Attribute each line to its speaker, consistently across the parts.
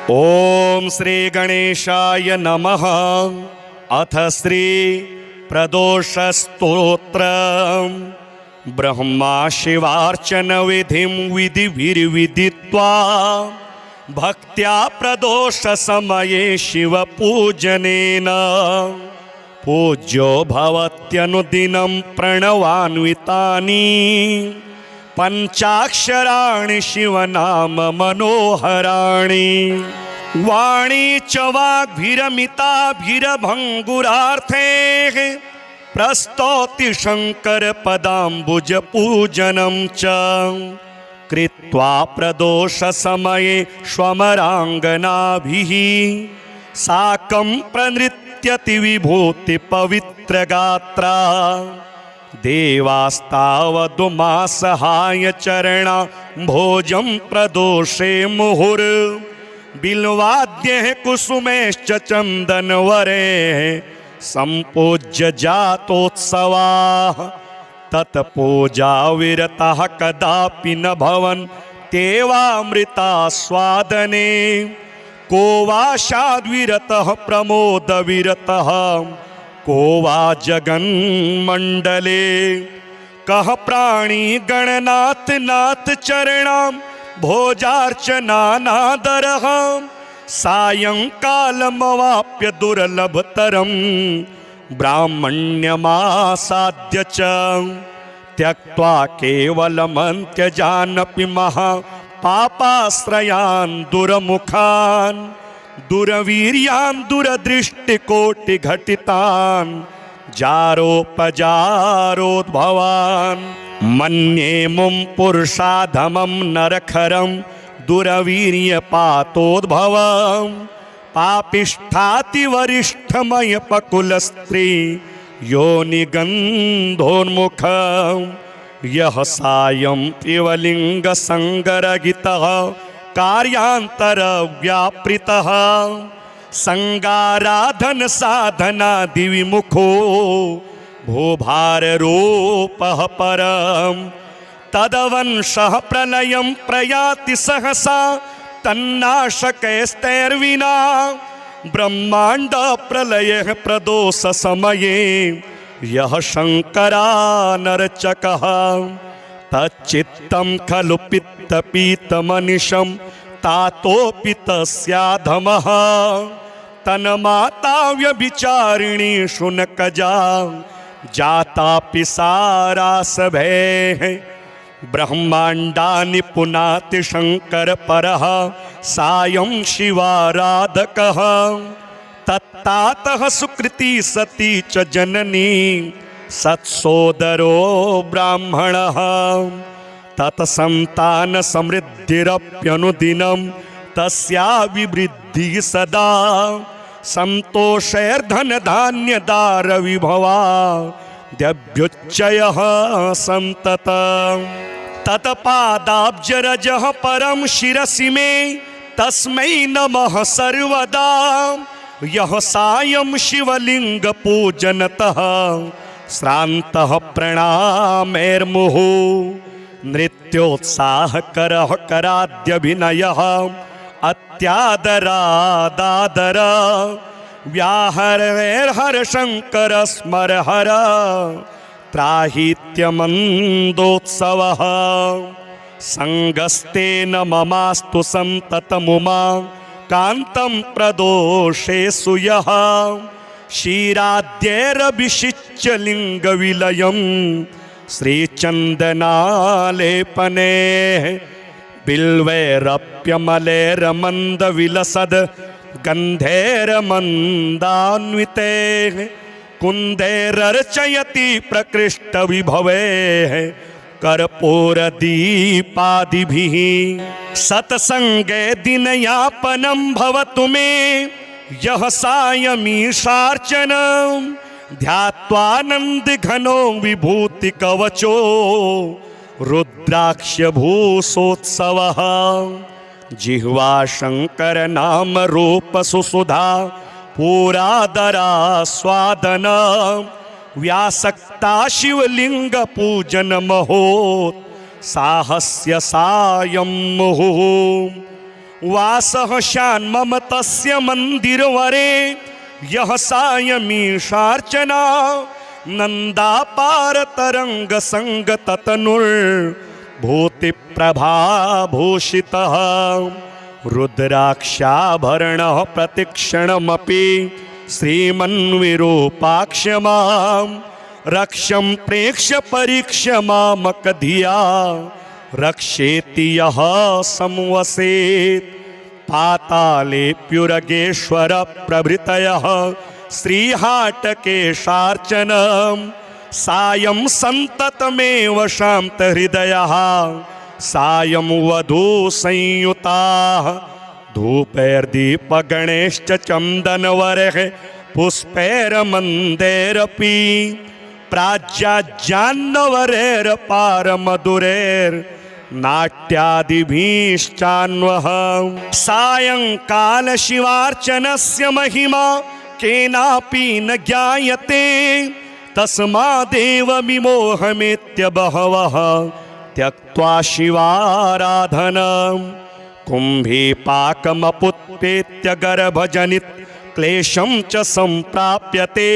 Speaker 1: ओम श्री गणेशाय नमः। अथ श्री प्रदोष स्तोत्र। ब्रह्मा शिवार्चन विधिं विधिभिर्विदित्वा भक्त्या प्रदोष समये शिव पूजनेन पूज्यो भवत्यनुदिनं प्रणवान्वितानि पंचाक्षराणि शिवनाम मनोहराणि। वाणी च वाग्भिरमिताभिरभङ्गुरार्थैः प्रस्तौति शङ्कर पदाम्बुज पूजनं च कृत्वा प्रदोष समये स्वमराङ्गनाभिः साकं प्रनृत्यति विभूति पवित्र गात्रा। देवास्तावदुमासहाय चरणा भोजं प्रदोषे मुहुर् बिल्वाद्यः कुसुमेश्च चन्दनवरे सम्पूज्य जातोत्सवाः। तत्पूजा विरतः कदापि न भवन्त्येवामृतास्वादने को वा शाद्विरतः प्रमोदविरतः को वा जगन्मण्डले। कः प्राणी गणनाथ नाथ चरणां भोजार्चनानादरः सायंकालमवाप्य दुर्लभतरं ब्राह्मण्यमासाद्य च त्यक्त्वा केवलमन्त्यजानपि महापापाश्रयान् दुर्मुखान् दुरवीर्यान् दुरदृष्टिकोटिघटितान् जारोपजारोद्भवान्। मन्ये मुं पुरुषाधमं नरखरं दुरवीर्यपातोद्भवं पापिष्ठातिवरिष्ठमयपकुलस्त्री योनिगन्धोन्मुखं। यः सायं पिवलिङ्गसङ्गरहितः कार्यान्तरव्यापृतः संगाराधन साधनादिविमुखो भूभाररूपः परम्। तदवंशः प्रलयं प्रयाति सहसा तन्नाशकैस्तैर्विना ब्रह्माण्ड प्रलयः प्रदोष समये यः शङ्करानर्चकः तच्चित्तं खलु पित्तपीतमनिशं तातोऽपि तस्याधमः तन्माता व्यभिचारिणी शुनकजा जातापि सारासभैः। ब्रह्माण्डानि पुनाति शङ्करपरः सायं शिवाराधकः तत्तातः सुकृती सती च जननी सत्सोदरो ब्राह्मणः। तत्सन्तान समृद्धिरप्यनुदिनं तस्याभिवृद्धिः सदा सन्तोषैर्धनधान्यदारविभवा द्यभ्युच्चयः सन्ततम्। तत्पादाब्जरजः परं शिरसि मे तस्मै नमः सर्वदा। यः सायं शिवलिङ्गपूजनतः श्रान्तः प्रणामैर्मुहुः नृत्योत्साहकरः कराद्यभिनयः अत्यादरादादर व्याहरैर्हरशङ्कर स्मरहर त्राहीत्यमन्दोत्सवः। सङ्गस्तेन ममास्तु सन्ततमुमा कान्तं प्रदोषेषु यः क्षीराद्यैरभिषिच्य लिङ्गविलयं श्रीचन्दनालेपने बिल्वैरप्यमलैर्मन्दविलसद् गन्धैर्मन्दान्वितैः कुन्दैरर्चयति प्रकृष्टविभवैः कर्पूरदीपादिभिः। सत्सङ्गे दिनयापनं भवतु मे यः सायमीशार्चनं ध्यात्वानन्दघनो विभूतिकवचो रुद्राक्षभूषोत्सवः। जिह्वा शङ्करनामरूपसुसुधा पुरादरास्वादन व्यासक्ता शिवलिङ्गपूजनमहो साहस्य सायं मुहुः। वासः शान्मम तस्य मन्दिरवरे यः सायमीशार्चना नन्दापारतरङ्गसङ्गततनुर्भूतिप्रभाभूषितः रुद्राक्षाभरणः प्रतिक्षणमपि श्रीमन्विरूपाक्षमां रक्षं प्रेक्ष्य परीक्ष्य मामकधिया रक्षेति यः संवसेत् पातालेऽप्युरगेश्वर प्रभृतयः श्रीहाटकेशार्चनं सायं सन्ततमेव शान्तहृदयः सायं वधूसंयुताः धूपैर्दीपगणैश्च चन्दनवरैः पुष्पैर्मन्दैरपि प्राज्याज्जान्नवरैरपारमधुरैर्नाट्यादिभिश्चान्वः सायंकाल शिवार्चनस्य महिमा केनापि न ज्ञायते तस्मादेव विमोहमेत्य बहवः त्यक्त्वा शिवाराधनं कुम्भीपाकमपुत्पेत्य गर्भजनित क्लेशं च सम्प्राप्यते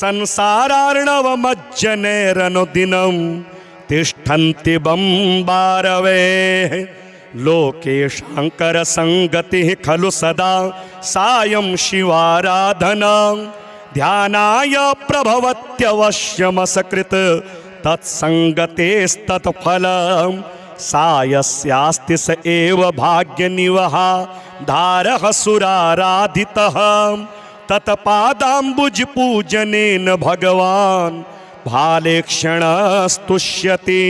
Speaker 1: संसारार्णवमज्जनैरनुदिनं तिष्ठन्ति बम्बारवेः लोके शङ्करसङ्गतिः खलु सदा सायं शिवाराधना ध्यानाय प्रभवत्यवश्यमसकृत् तत्सङ्गतेस्तत्फलं सायस्यास्ति स एव भाग्यनिवहा धारः सुराराधितः तत्पादाम्बुजपूजनेन भगवान् भालेक्षणस्तुष्यति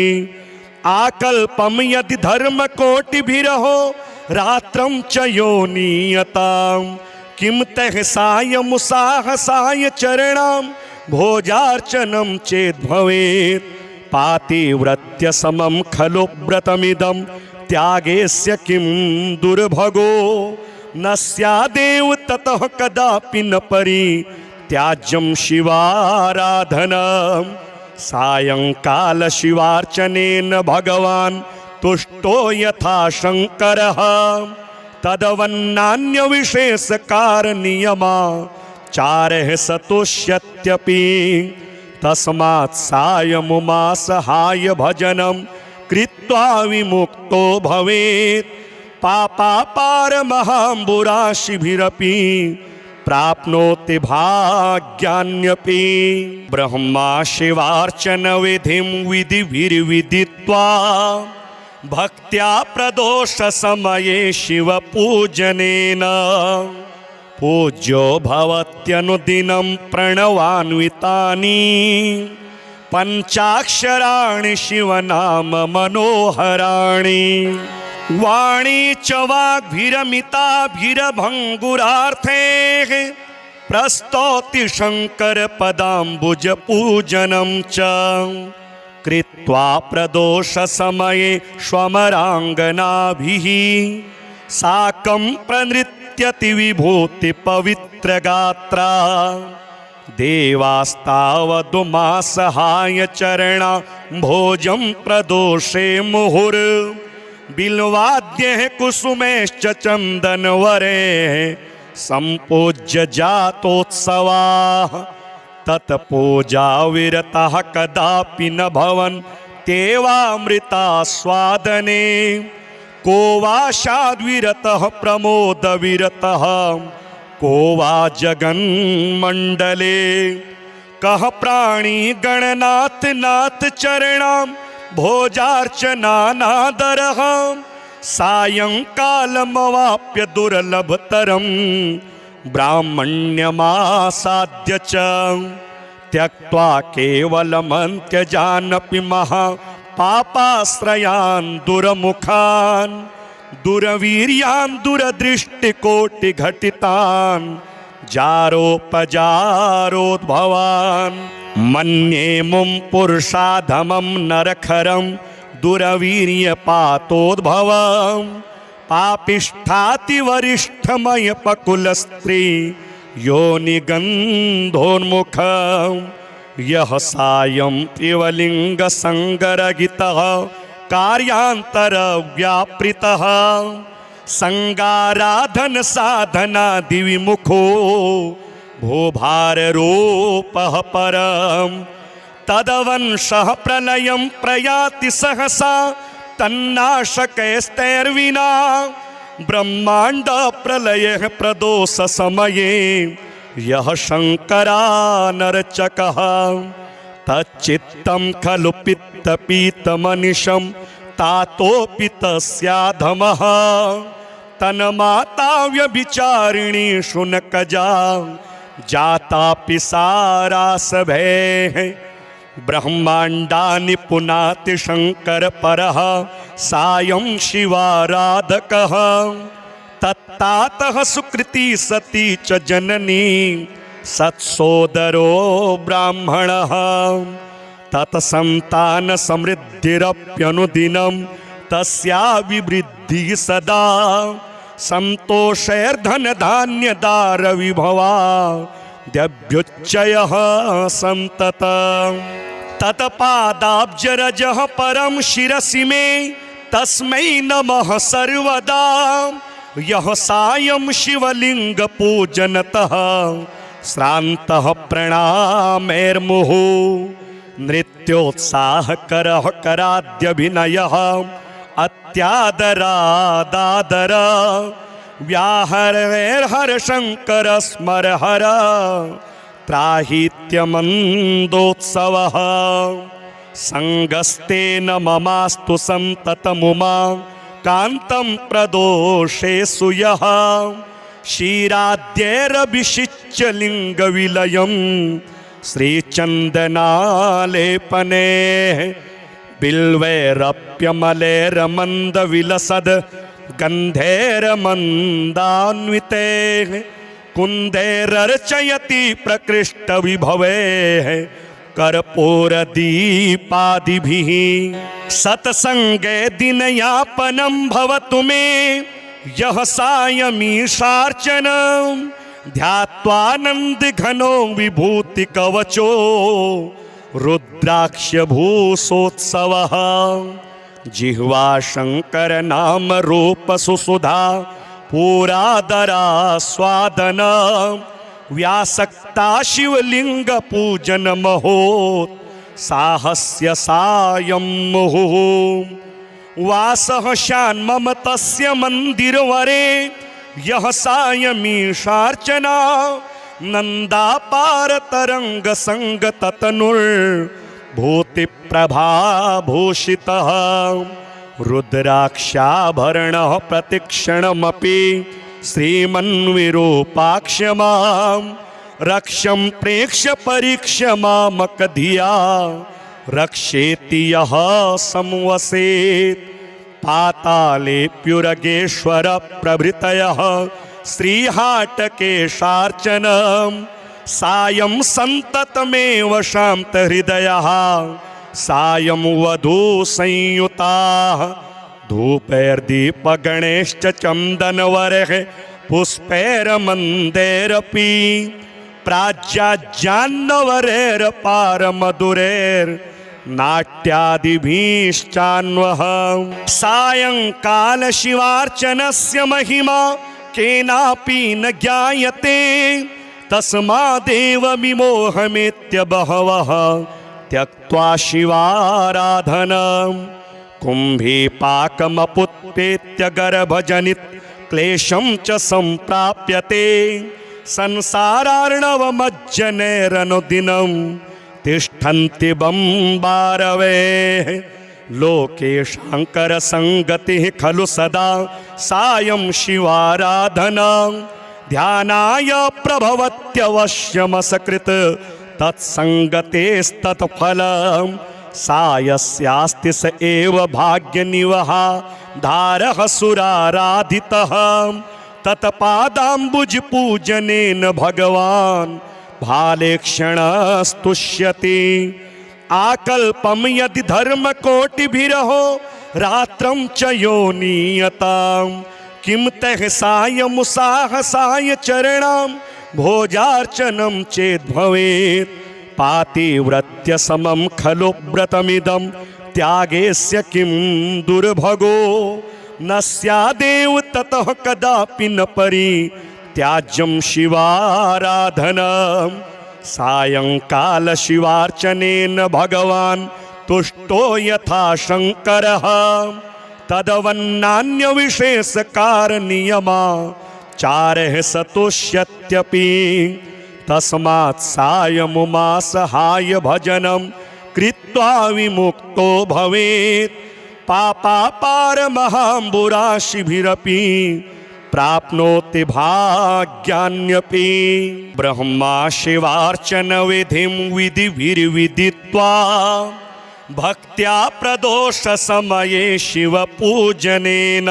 Speaker 1: आकल्पं यदि धर्मकोटिभिरहो रात्रं च योनीयतां किं तः सायमुसाहसाय चरणां भोजार्चनं चेद्भवेत् पातिव्रत्य समं खलु व्रतमिदं त्यागेस्य किं दुर्भगो न स्यादेव ततः कदापि न परित्याज्यं शिवाराधनं सायंकाल शिवार्चनेन भगवान् तुष्टो यथा शङ्करः तदवन्नान्यविशेषकारणनियमाचारः सतुष्यत्यपि तस्मात् सायमुमासहाय भजनं कृत्वा विमुक्तो भवेत् पापापारमहाम्बुराशिभिरपि प्राप्नोति भाग्यान्यपि ब्रह्मा शिवार्चन विधिं विधिभिर्विदित्वा भक्त्या प्रदोष समये शिवपूजनेन पूज्यो भवत्यनुदिनं प्रणवान्वितानि पञ्चाक्षराणि शिवनाम मनोहराणि वाणी च वाग्भिरमिताभिरभङ्गुरार्थैः प्रस्तौति शङ्करपदाम्बुजपूजनं च कृत्वा प्रदोषसमये स्वमराङ्गनाभिः साकं प्रनृत्यति विभूतिपवित्रगात्रा देवास्तावदुमासहाय चरणा भोजं प्रदोषे मुहुर् बिल्वाद्यः कुसुमैश्च चन्दनवरैः सम्पूज्य जातोत्सवाः तत्पूजाविरतः कदापि न भवन्त्येवामृतास्वादने को वा शाद्विरतः प्रमोदविरतः को वा जगन्मण्डले कः प्राणी गणनाथ नाथ चरणां भोजार्चनानादरः सायंकालमवाप्य दुर्लभतरं ब्राह्मण्यमासाद्य च त्यक्त्वा केवलमन्त्यजानपि महापापाश्रयान् दुरमुखान् दुरवीर्यान् दुरदृष्टिकोटिघटितान् जारोपजारोद्भवान् मन्ये मुं पुरुषाधमं नरखरं दुरवीर्यपातोद्भवं पापिष्ठातिवरिष्ठमयपकुलस्त्री योनिगन्धोन्मुखं यः सायं त्रिवलिङ्गसङ्गरहितः कार्यान्तरव्यापृतः संगाराधन साधनादि विमुखो भूभाररूपः परम् तदवंशः प्रलयं प्रयाति सहसा तन्नाशकैस्तैर्विना ब्रह्मांड प्रलयः प्रदोष समये यः शङ्करानर्चकः तच्चित्तं खलु पित्तपीतमनिशं तातोऽपि तस्याधमः तन्माता व्यभिचारिणी शुनकजा जातापि सारासभेः ब्रह्माण्डानि पुनाति शङ्करपरः सायं शिवाराधकः तत्तातः सुकृती सती च जननी सत्सोदरो ब्राह्मणः तत्सन्तान समृद्धिरप्यनुदिनं तस्या विवृद्धिः सदा सन्तोषैर्धनधान्यदारविभवा द्यभ्युच्चयः सन्ततम् तत्पादाब्जरजः परं शिरसि मे तस्मै नमः सर्वदा यः सायं शिवलिङ्गपूजनतः श्रान्तः प्रणामैर्मुहुः नृत्योत्साहकरः कराद्यभिनयः अत्यादरादादर व्याहरैर्हरशङ्कर स्मरहर त्राहीत्यमन्दोत्सवः सङ्गस्तेन ममास्तु सन्ततमुमा कान्तं प्रदोषेषु यः क्षीराद्यैरभिषिच्य लिङ्गविलयं श्रीचन्दनालेपने बिल्वैरप्यमलैर्मन्दविलसद् गन्धैर्मन्दान्वितैः कुन्दैरर्चयति प्रकृष्टविभवैः कर्पूरदीपादिभिः सत्सङ्गे दिनयापनं भवतु मे यः सायमीशार्चनं ध्यात्वानन्दघनो विभूतिकवचो रुद्राक्षभूषोत्सवः जिह्वा शङ्करनामरूपसुसुधा पुरादरास्वादन व्यासक्ता शिवलिङ्गपूजनमहोत् साहस्य सायं मुहुः वासः शान्मम तस्य मन्दिरवरे यः सायमीशार्चना नन्दापारतरङ्गसङ्गततनुर्भूतिप्रभाभूषितः रुद्राक्षाभरणः प्रतिक्षणमपि श्रीमन्विरूपाक्षमां रक्षं प्रेक्ष्य परीक्ष्य मामकधिया रक्षेति यः संवसेत् पातालेऽप्युरगेश्वर प्रभृतयः श्रीहाटकेशार्चनं सायं सन्ततमेव शान्तहृदयः सायं वधूसंयुताः धूपैर्दीपगणैश्च चन्दनवरैः पुष्पैर्मन्दैरपि प्राज्याज्जान्नवरैर्पारमधुरैर्नाट्यादिभिश्चान्वः सायंकाल शिवार्चनस्य महिमा केनापि न ज्ञायते तस्मादेव विमोहमेत्य बहवः त्यक्त्वा शिवाराधनं कुम्भीपाकमपुत्पेत्य गर्भजनित क्लेशं च सम्प्राप्यते संसारार्णवमज्जनैरनुदिनं तिष्ठन्ति बम्बारवेः लोके शङ्करसङ्गतिः खलु सदा सायं शिवाराधना ध्यानाय प्रभवत्यवश्यमसकृत् तत्सङ्गतेस्तत्फलं सायस्यास्ति स एव भाग्यनिवहा धारः सुराराधितः तत्पादाम्बुजपूजनेन भगवान् भालेक्षणस्तुष्यति आकल्पं यदि धर्मकोटिभिरहो रात्रं च योनीयतां किं तः सायमुसाहसाय चरणां भोजार्चनं चेद्भवेत् पातिव्रत्य समं खलु व्रतमिदं त्यागेस्य किं दुर्भगो न स्यादेव ततः कदापि न परित्याज्यं शिवाराधनम् सायंकाल शिवार्चनेन भगवान् तुष्टो यथा शंकरः तदवन्नान्य विशेष कारणीयमाचारः सतुष्यत्यपि तस्मात् सायमुमासहाय भजनं कृत्वा विमुक्तो भवेत् पापापारमहाम्बुराशिभिरपि प्राप्नोति भाग्यान्यपि ब्रह्मा शिवार्चन विधिं विधिभिर्विदित्वा भक्त्या प्रदोष समये शिव पूजनेन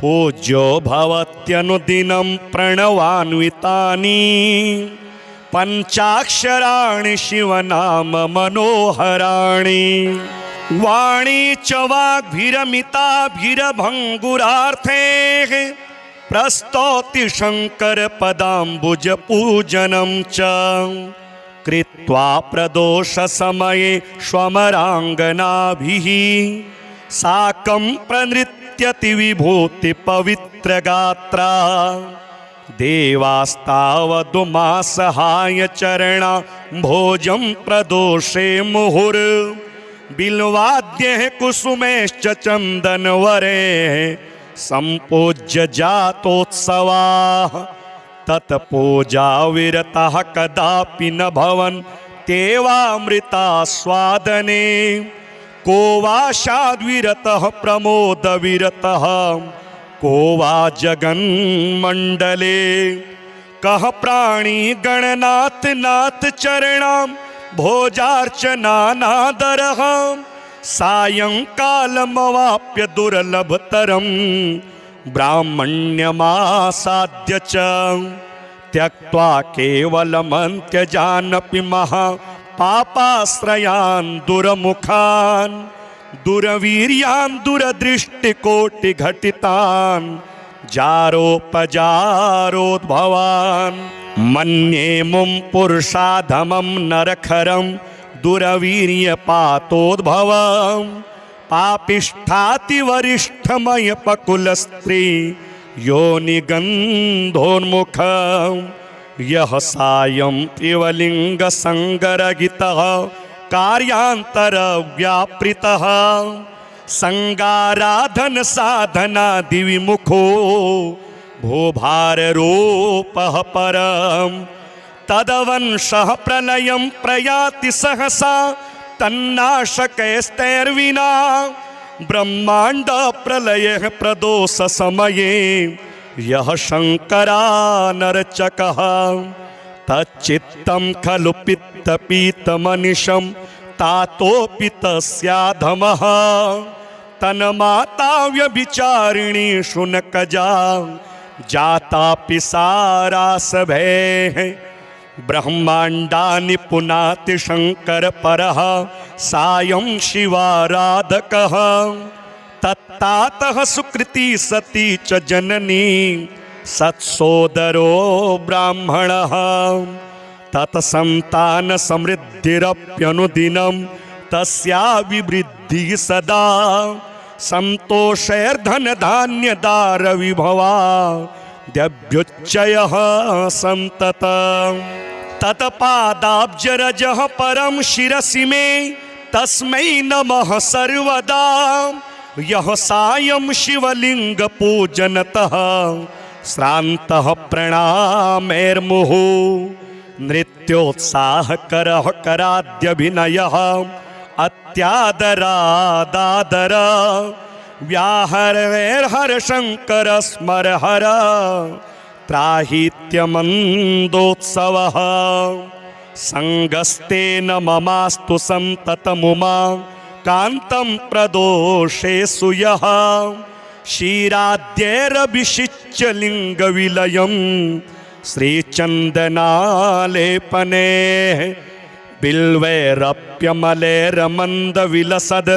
Speaker 1: पूज्यो भवत्यनुदिनं प्रणवान्वितानि पंचाक्षराणि शिवनाम मनोहराणि वाणी च वाग्भिरमिताभिरभङ्गुरार्थैः प्रस्तौति शंकर पदाम्बुज पूजनं च कृत्वा प्रदोष समये स्वमराङ्गनाभिः साकं प्रनृत्यति विभूति पवित्र गात्रा देवास्तावदुमासहाय चरणा भोजं प्रदोषे मुहुर् बिल्वाद्यः कुसुमेश्च चन्दनवरे सम्पूज्य जातोत्सवाः तत्पूजा विरतः कदापि न भवन्त्येवामृतास्वादने को वा शाद्विरतः प्रमोदविरतः को वा जगन्मण्डले कः प्राणी गणनाथ नाथ चरणां भोजार्चनानादरः सायंकालमवाप्य दुर्लभतरं ब्राह्मण्यमासाद्य च त्यक्त्वा केवलमन्त्यजानपि महापापाश्रयान् दुरमुखान् दुरवीर्यान् दुरदृष्टिकोटिघटितान् जारोपजारोद्भवान् मन्ये मुं पुरुषाधमं नरखरं दुरवीर्यपातोद्भवम् पापिष्ठातिवरिष्ठमयपकुलस्त्री योनिगन्धोन्मुखं यः सायं त्रिवलिङ्गसङ्गरहितः कार्यान्तरव्यापृतः संगाराधन साधनादिविमुखो भूभाररूपः परम् तदवंशः प्रलयं प्रयाति सहसा तन्नाशकैस्तैर्विना ब्रह्मांड प्रलयः प्रदोष समये यः शंकरानर्चकः तच्चित्तं खलु पित्तपीतमनिशं तातोऽपि तस्याधमः तन्माता व्यभिचारिणी शुनकजा जातापि सारासभैः ब्रह्मांडानि पुनाति शंकर परः सायं शिवाराधकः तत्तातः सुकृती सती च जननी सत्सोदरो ब्राह्मणः तत्सन्तान समृद्धिरप्यनुदिनं तस्याभिवृद्धिः सदा संतोषैर्धन धान्य दार विभवा द्यभ्युच्चयः सन्ततम् तत्पादाब्जरजः परं शिरसि मे तस्मै नमः सर्वदा यः सायं शिवलिंग पूजनतः श्रान्तः प्रणामैर्मुहुः नृत्योत्साहकरः कराद्यभिनयः अत्यादरादादर व्याहरैर्हर शंकर स्मर हर त्राहीत्यमन्दोत्सवः संगस्तेन ममास्तु संततमुमा कान्तं प्रदोषेषु यः क्षीराद्यैरभिषिच्य लिङ्गविलयं श्रीचन्दनालेपने बिल्वैरप्यमलैर्मन्दविलसद्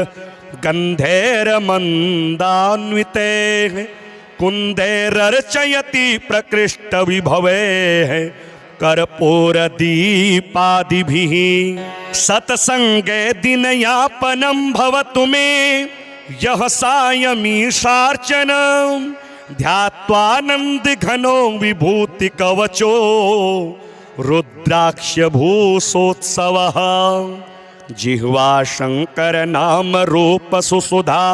Speaker 1: गन्धैर्मन्दान्विते कुन्दैरर्चयति प्रकृष्टविभवैः कर्पूरदीपादिभिः सत्सङ्गे दिनयापनं भवतु मे यः सायमीशार्चनं ध्यात्वानंद घनो विभूति कवचो रुद्राक्ष भूसोत्सवः जिह्वा शंकर नाम रूप सुसुधा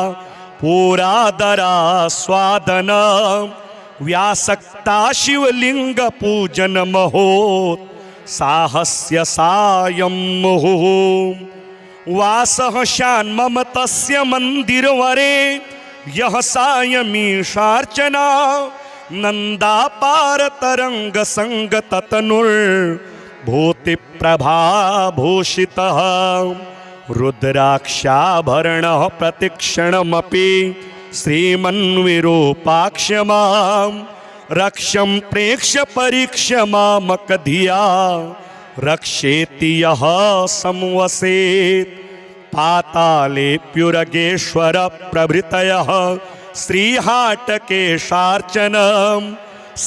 Speaker 1: पुरादरा स्वादन व्यासक्ता शिवलिंग पूजन महोत् साहस्य सायं मुहुः वासः शान्मम तस्य मंदिरवरे यह सायमीशार्चना नंदापार तरंग संग ततनुर्भूति प्रभा भूषितः रुद्राक्षाभरणः प्रतिक्षणमपि श्रीमन्विरूपाक्षमां रक्षं प्रेक्ष्य परीक्ष्य मामकधिया रक्षेति यः संवसेत् पातालेऽप्युरगेश्वर प्रभृतयः श्रीहाटकेशार्चनं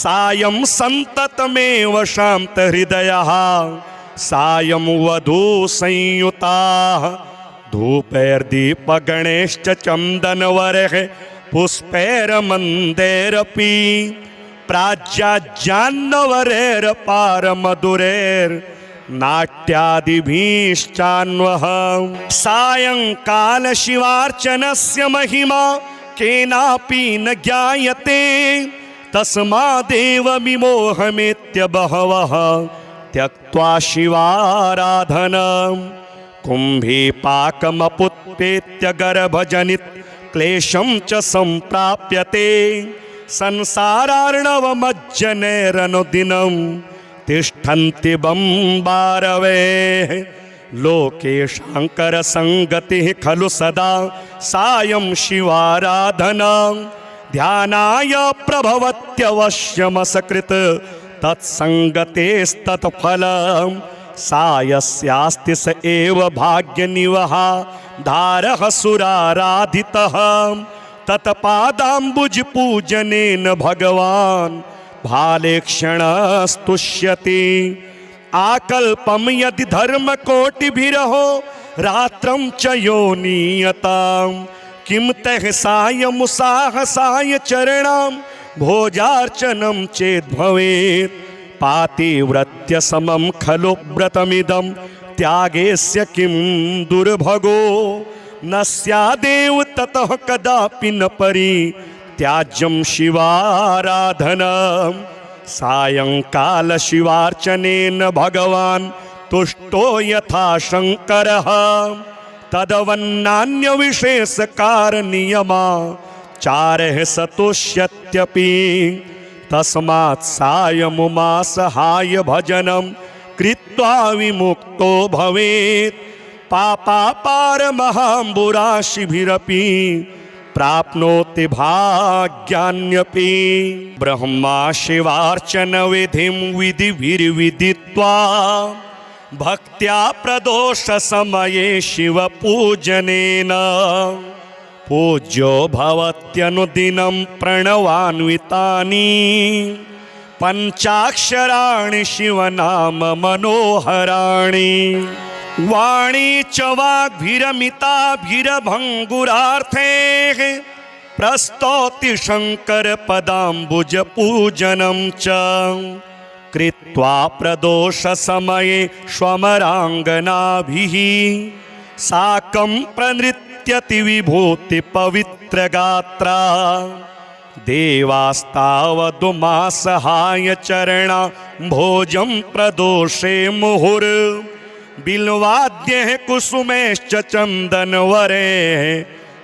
Speaker 1: सायं सन्ततमेव शान्तहृदयः सायं वधू संयुताः धूपैर्दीपगणैश्च चन्दनवरैः पुष्पैर्मन्दैरपि प्राज्याज्जान्नवरैरपारमधुरैर्नाट्यादिभिश्चान्वः सायंकाल शिवार्चनस्य महिमा केनापि न ज्ञायते तस्मादेव विमोहमेत्य बहवः त्यक्त्वा शिवाराधनम् कुम्भीपाकमपुत्पेत्य गर्भजनित क्लेशं च सम्प्राप्यते संसारार्णवमज्जनैरनुदिनं तिष्ठन्ति बम्बारवेः लोके शाङ्करसङ्गतिः खलु सदा सायं शिवाराधना ध्यानाय प्रभवत्यवश्यमसकृत तत्सङ्गतेस्तत्फलम् सायस्यास्ति स एव भाग्यनिवहा धारः सुराराधितः तत्पादाम्बुज पूजनेन भगवान् भालेक्षणस्तुष्यति आकल्पं यदि धर्मकोटिभिरहो रात्रं च योनीयतां किं तः सायमुसाहसाय चरणां भोजार्चनं चेद्भवेत् पातिव्रत्य समं खलु व्रतमिदं त्यागेस्य किं दुर्भगो न स्यादेव ततः कदापि न परित्याज्यं शिवाराधनम् सायंकाल शिवार्चनेन भगवान् तुष्टो यथा शंकरः तदवन्नान्यविशेषकारणनियमाचारः सतुष्यत्यपि तस्मात् सायमुमासहाय भजनं कृत्वा विमुक्तो भवेत् पापापारमहाम्बुराशिभिरपि प्राप्नोति भाग्यान्यपि ब्रह्मा शिवार्चन विधिं विधिभिर्विदित्वा भक्त्या प्रदोष समये शिव पूजनेन पूज्यो भवत्यनुदिनं प्रणवान्वितानि पंचाक्षराणि शिवनाम मनोहराणि वाणी च वाग्भिरमिताभिरभङ्गुरार्थैः प्रस्तौति शंकर पदाम्बुज पूजनं च कृत्वा प्रदोष समये स्वमराङ्गनाभिः साकं प्रनृत्यति विभूति पवित्र गात्रा देवास्तावदुमासहाय चरणा भोजं प्रदोषे मुहुर् बिल्वाद्यः कुसुमैश्च चन्दनवरैः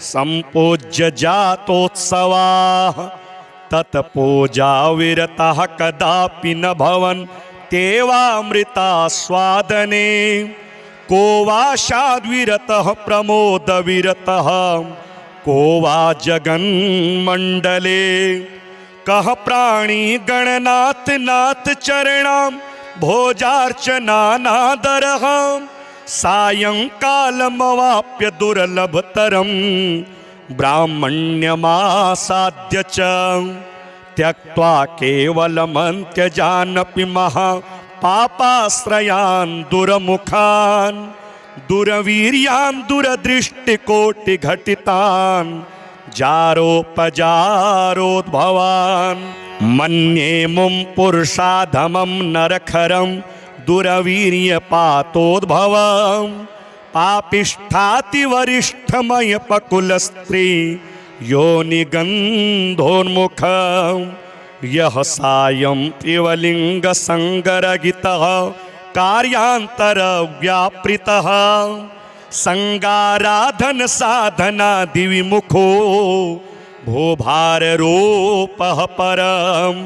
Speaker 1: सम्पूज्य जातोत्सवाः तत्पूजा विरतः कदापि न भवन्त्येवामृतास्वादने को वा शाद्विरतः प्रमोदविरतः को वा जगन्मण्डले कः प्राणी गणनाथ नाथ चरणां भोजार्चनानादरः सायंकालमवाप्य दुर्लभतरं ब्राह्मण्यमासाद्य च त्यक्त्वा केवलमन्त्यजानपि महापापाश्रयान् दुरमुखान् दुरवीर्यान् दुरदृष्टिकोटिघटितान् जारोपजारोद्भवान् मन्ये मुं पुरुषाधमं नरखरं दुरवीर्यपातोद्भवम् पापिष्ठातिवरिष्ठमयपकुलस्त्री योनिगन्धोन्मुखम् यः सायं त्रिवलिङ्गसङ्गरहितः कार्यान्तरव्यापृतः संगाराधन साधनादिविमुखो भूभाररूपः परम्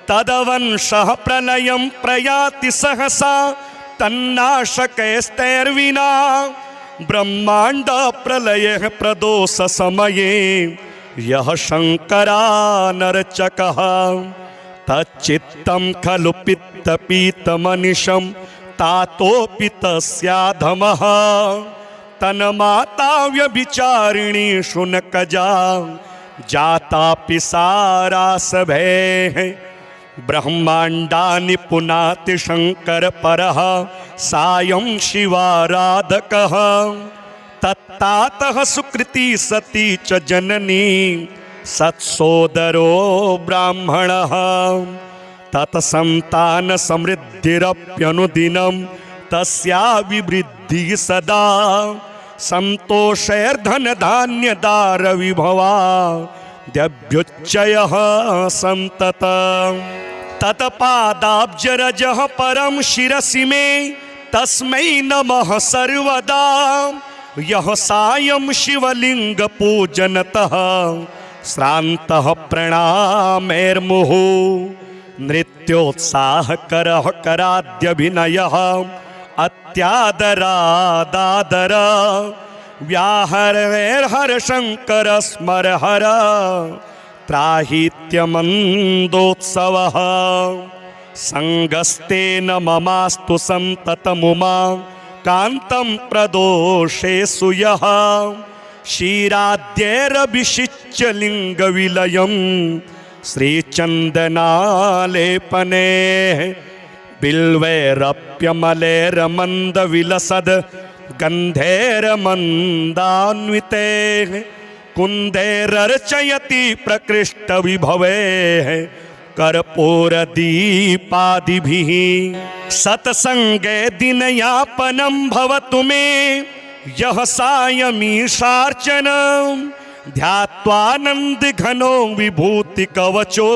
Speaker 1: तदवंशः प्रलयं प्रयाति सहसा तन्नाशकैस्तैर्विना ब्रह्माण्ड प्रलयः प्रदोष समये यः शङ्करानर्चकः तच्चित्तं खलु पित्तपीतमनिशं तातोऽपि तस्याधमः तन्माता व्यभिचारिणी शुनकजा जातापि सारासभेः ब्रह्माण्डानि पुनाति शङ्करपरः सायं शिवाराधकः तत्तातः सुकृती सती च जननी सत्सोदरो ब्राह्मणः तत्सन्तान समृद्धिरप्यनुदिनं तस्या विवृद्धिः सदा सन्तोषैर्धनधान्यदारविभवा द्यभ्युच्चयः सन्ततम् तत्पादाब्जरजः परं शिरसि मे तस्मै नमः सर्वदा यः सायं शिवलिङ्गपूजनतः श्रान्तः प्रणामैर्मुहुः नृत्योत्साहकरः कराद्यभिनयः अत्यादरादादर व्याहरैर्हरशङ्कर स्मरहर त्राहीत्यमन्दोत्सवः सङ्गस्तेन ममास्तु सन्ततमुमा कान्तं प्रदोषेषु यः क्षीराद्यैरभिषिच्य लिङ्गविलयं श्रीचन्दनालेपने बिल्वैरप्यमलैर्मन्दविलसद् गन्धैर्मन्दान्विते कुन्दैरर्चयति प्रकृष्टविभवैः कर्पूरदीपादिभिः सत्सङ्गे दिनयापनं भवतु मे यः सायमीशार्चनं ध्यात्वानन्दघनो विभूतिकवचो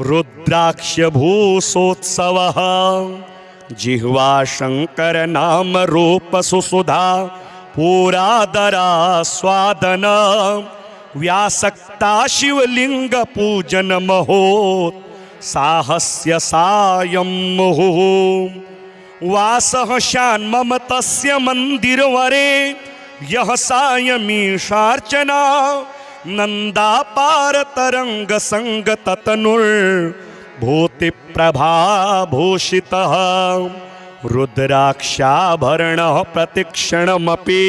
Speaker 1: रुद्राक्षभूषोत्सवः जिह्वा शङ्करनामरूपसुसुधा पुरादरास्वादन व्यासक्ता शिवलिङ्गपूजनमहोत् साहस्य सायं मुहुः वासः शान्मम तस्य मन्दिरवरे यः सायमीशार्चना नन्दापारतरङ्गसङ्गततनुर्भूतिप्रभाभूषितः रुद्राक्षाभरणः प्रतिक्षणमपि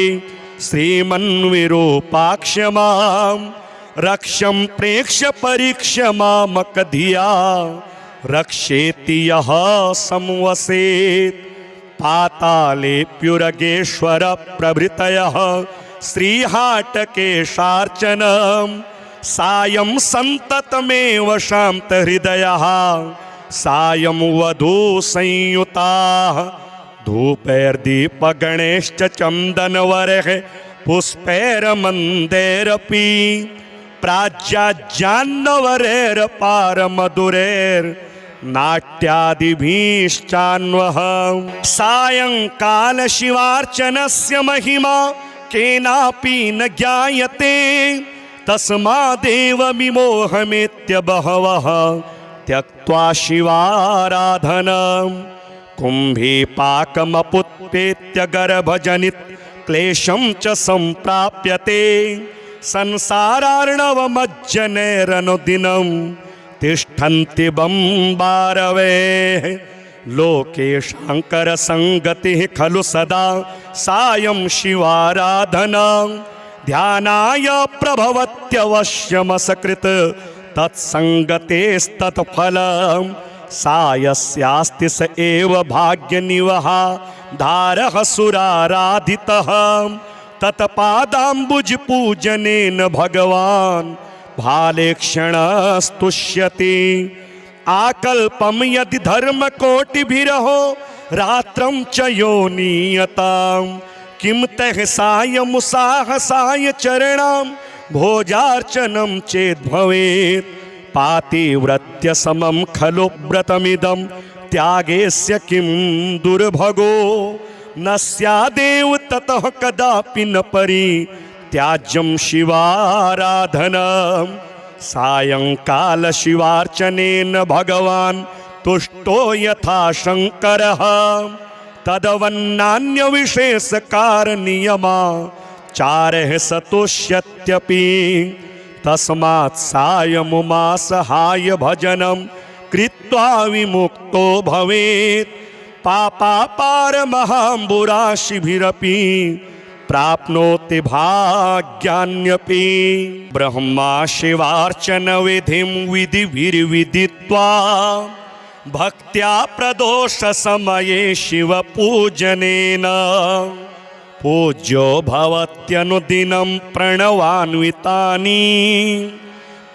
Speaker 1: श्रीमन्विरूपाक्षमां रक्षं प्रेक्ष्य परीक्ष्य मामकधिया रक्षेति यः संवसेत् पातालेऽप्युरगेश्वर प्रभृतयः श्रीहाटकेशार्चनं सायं सन्ततमेव शान्तहृदयः सायं वधूसंयुताः धूपैर्दीपगणैश्च चन्दनवरैः पुष्पैर्मन्दैरपि प्राज्याज्जान्नवरैर्पारमधुरैर्नाट्यादिभिश्चान्वः सायंकाल शिवार्चनस्य महिमा केनापि न ज्ञायते तस्मादेव विमोहमेत्य बहवः त्यक्त्वा शिवाराधनम् कुम्भीपाकमपुत्पेत्य गर्भजनित क्लेशं च सम्प्राप्यते संसारार्णवमज्जनैरनुदिनं तिष्ठन्ति बम्बारवेः लोके शङ्करसङ्गतिः खलु सदा सायं शिवाराधना ध्यानाय प्रभवत्यवश्यमसकृत् तत्सङ्गतेस्तत्फलं सायस्यास्ति स एव भाग्यनिवहा धारः सुराराधितः तत्पादाम्बुज पूजनेन भगवान् भालेक्षणस्तुष्यति। आकल्पं यदि धर्मकोटिभिरहो रात्रं च योनीयतां किं तः सायमुसाहसाय चरणां भोजार्चनं चेद् भवेत्। पातिव्रत्य समं खलु व्रतमिदं त्यागेस्य किं दुर्भगो। न स्यादेव ततः कदापि न परित्याज्यं शिवाराधनम्। सायंकाल शिवार्चनेन भगवान् तुष्टो यथा शंकरः। तदवन्नान्य विशेषकारनियमाचारः सतुष्यत्यपि। तस्मात् सायमुमासहाय भजनं कृत्वा विमुक्तो भवेत्। पापापारमहाम्बुराशिभिरपि प्राप्नोति भाग्यान्यपि। ब्रह्मा शिवार्चन विधिं विधिभिर्विदित्वा भक्त्या प्रदोष समये शिव पूजनेन पूज्यो भवत्यनुदिनं प्रणवान्वितानि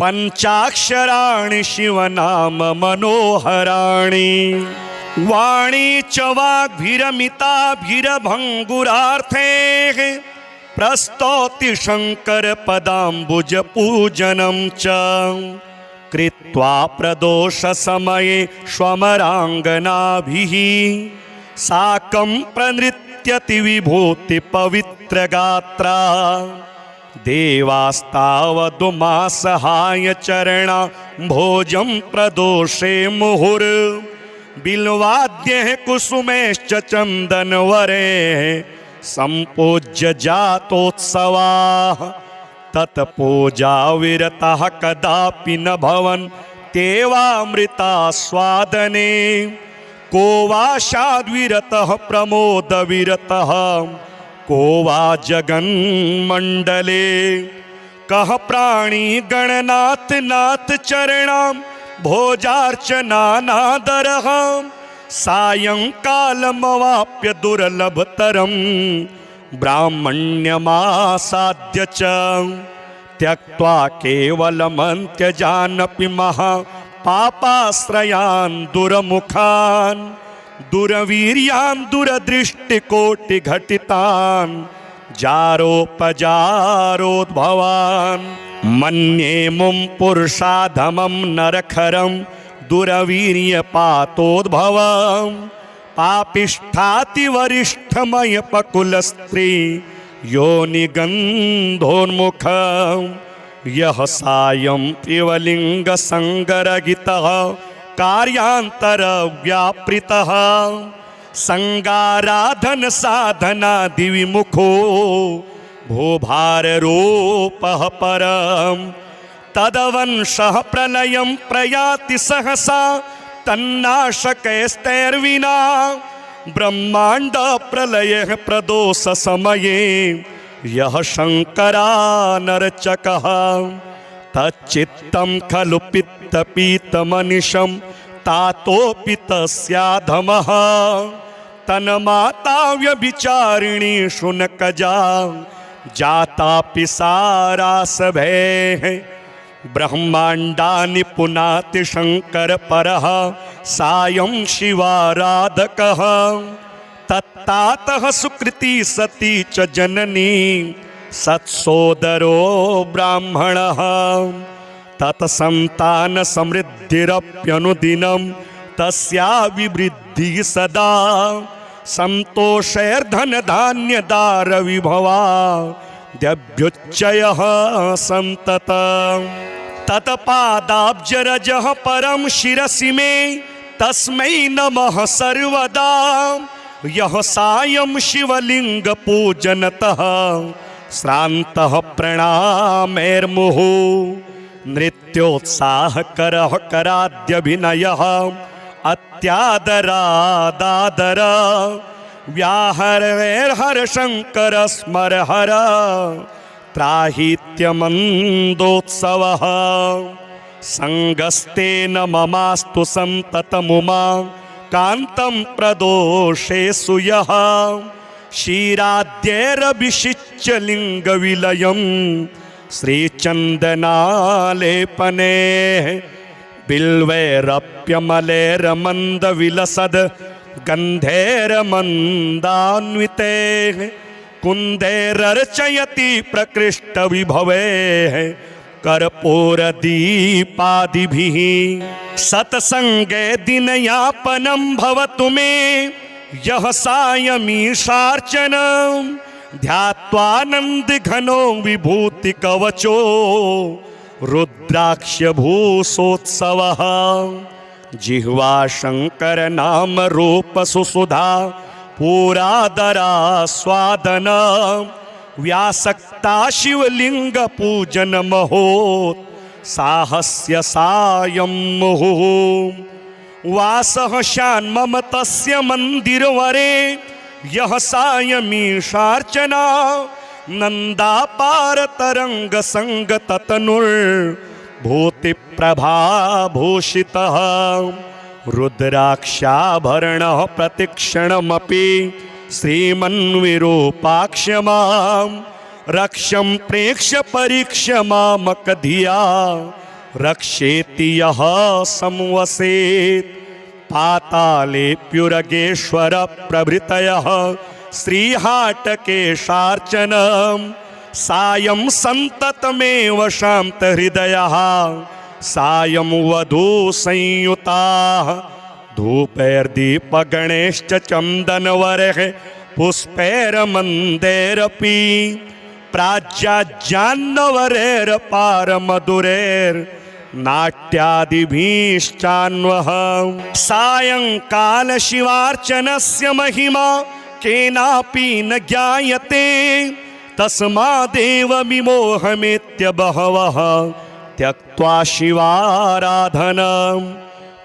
Speaker 1: पंचाक्षराणि शिवनाम मनोहराणि। वाणी च वाग्भिरमिताभिरभङ्गुरार्थैः प्रस्तौति शंकर पदाम्बुज पूजनं च कृत्वा प्रदोष समये स्वमराङ्गनाभिः साकं प्रनृत्यति विभूति पवित्र गात्रा। देवास्तावदुमासहाय चरणा भोजं प्रदोषे मुहुर् बिल्वाद्यः कुसुमेश्च चन्दनवरे सम्पूज्य जातोत्सवाः। तत्पूजा विरतः कदापि न भवन्त्येवामृतास्वादने। को वा शाद्विरतः प्रमोदविरतः को वा जगन्मण्डले। कः प्राणी गणनाथ नाथ चरणां भोजार्चनानादरः। सायंकालमवाप्य दुर्लभतरं ब्राह्मण्यमासाद्य च त्यक्त्वा केवलमन्त्यजानपि महापापाश्रयान् दुरमुखान् दुरवीर्यान् दुरदृष्टिकोटिघटितान् जारोपजारोद्भवान्। मन्ये मुं पुरुषाधमं नरखरं दुरवीर्यपातोद्भवं पापिष्ठातिवरिष्ठमयपकुलस्त्री योनिगन्धोन्मुखं। यः सायं शिवलिङ्गसङ्गरहितः कार्यान्तरव्यापृतः संगाराधन साधनादिविमुखो भूभाररूपः परम्। तदवंशः प्रलयं प्रयाति सहसा तन्नाशकैस्तैर्विना। ब्रह्मांड प्रलयः प्रदोष समये यः शंकरानर्चकः। तच्चित्तं खलु पित्तपीतमनिशं तातोऽपि तस्याधमः। तन्माता व्यभिचारिणी शुनकजा जातापि सारासभैः। ब्रह्माण्डानि पुनाति शंकर परः सायं शिवाराधकः। तत्तातः सुकृती सती च जननी सत्सोदरो ब्राह्मणः। तत्सन्तान समृद्धिरप्यनुदिनं तस्या विवृद्धिः सदा। संतोषैर्धन धान्य दार विभवा द्यभ्युच्चयः सन्ततम्। तत्पादाब्जरजः परं शिरसि मे तस्मै नमः सर्वदा। यः सायं शिवलिंग पूजनतः श्रान्तः प्रणामैर्मुहुः। नृत्योत्साहकरः कराद्यभिनयः अत्यादरादादर। व्याहरैर्हर शंकर स्मर हर त्राहीत्यमन्दोत्सवः। संगस्तेन ममास्तु सन्ततमुमा कान्तं प्रदोषेषु यः। क्षीराद्यैरभिषिच्य लिङ्गविलयं श्रीचन्दनालेपने बिल्वैरप्यमलेरमन्दविलसद् गन्धैरमन्दान्विते कुन्दैरर्चयति प्रकृष्टविभवैः कर्पूरदीपादिभिः सत्सङ्गे दिनयापनं भवतु मे यः सायमीशार्चनं ध्यात्वानन्दघनो विभूतिकवचो रुद्राक्षभूषोत्सवः जिह्वा शङ्करनामरूपसुसुधा पुरादरास्वादन व्यासक्ता शिवलिङ्गपूजनमहोत् साहस्य सायं मुहुः वासः शान्मम तस्य मन्दिरवरे यः सायमीशार्चना नन्दापारतरङ्गसङ्गततनुर्भूतिप्रभाभूषितः रुद्राक्षाभरणः प्रतिक्षणमपि श्रीमन्विरूपाक्षमां रक्षं प्रेक्ष्य परीक्ष्य मामकधिया रक्षेति यः संवसेत् पातालेऽप्युरगेश्वर प्रभृतयः श्रीहाटकेशार्चनं सायं सन्ततमेव शान्तहृदयः सायं वधूसंयुताः धूपैर्दीपगणैश्च चन्दनवरैः पुष्पैर्मन्दैरपि प्राज्याज्जान्नवरैर्पारमधुरैर्नाट्यादिभिश्चान्वः सायङ्कालशिवार्चनस्य महिमा केनापि न ज्ञायते तस्मादेव विमोहमेत्य बहवः त्यक्त्वा शिवाराधनं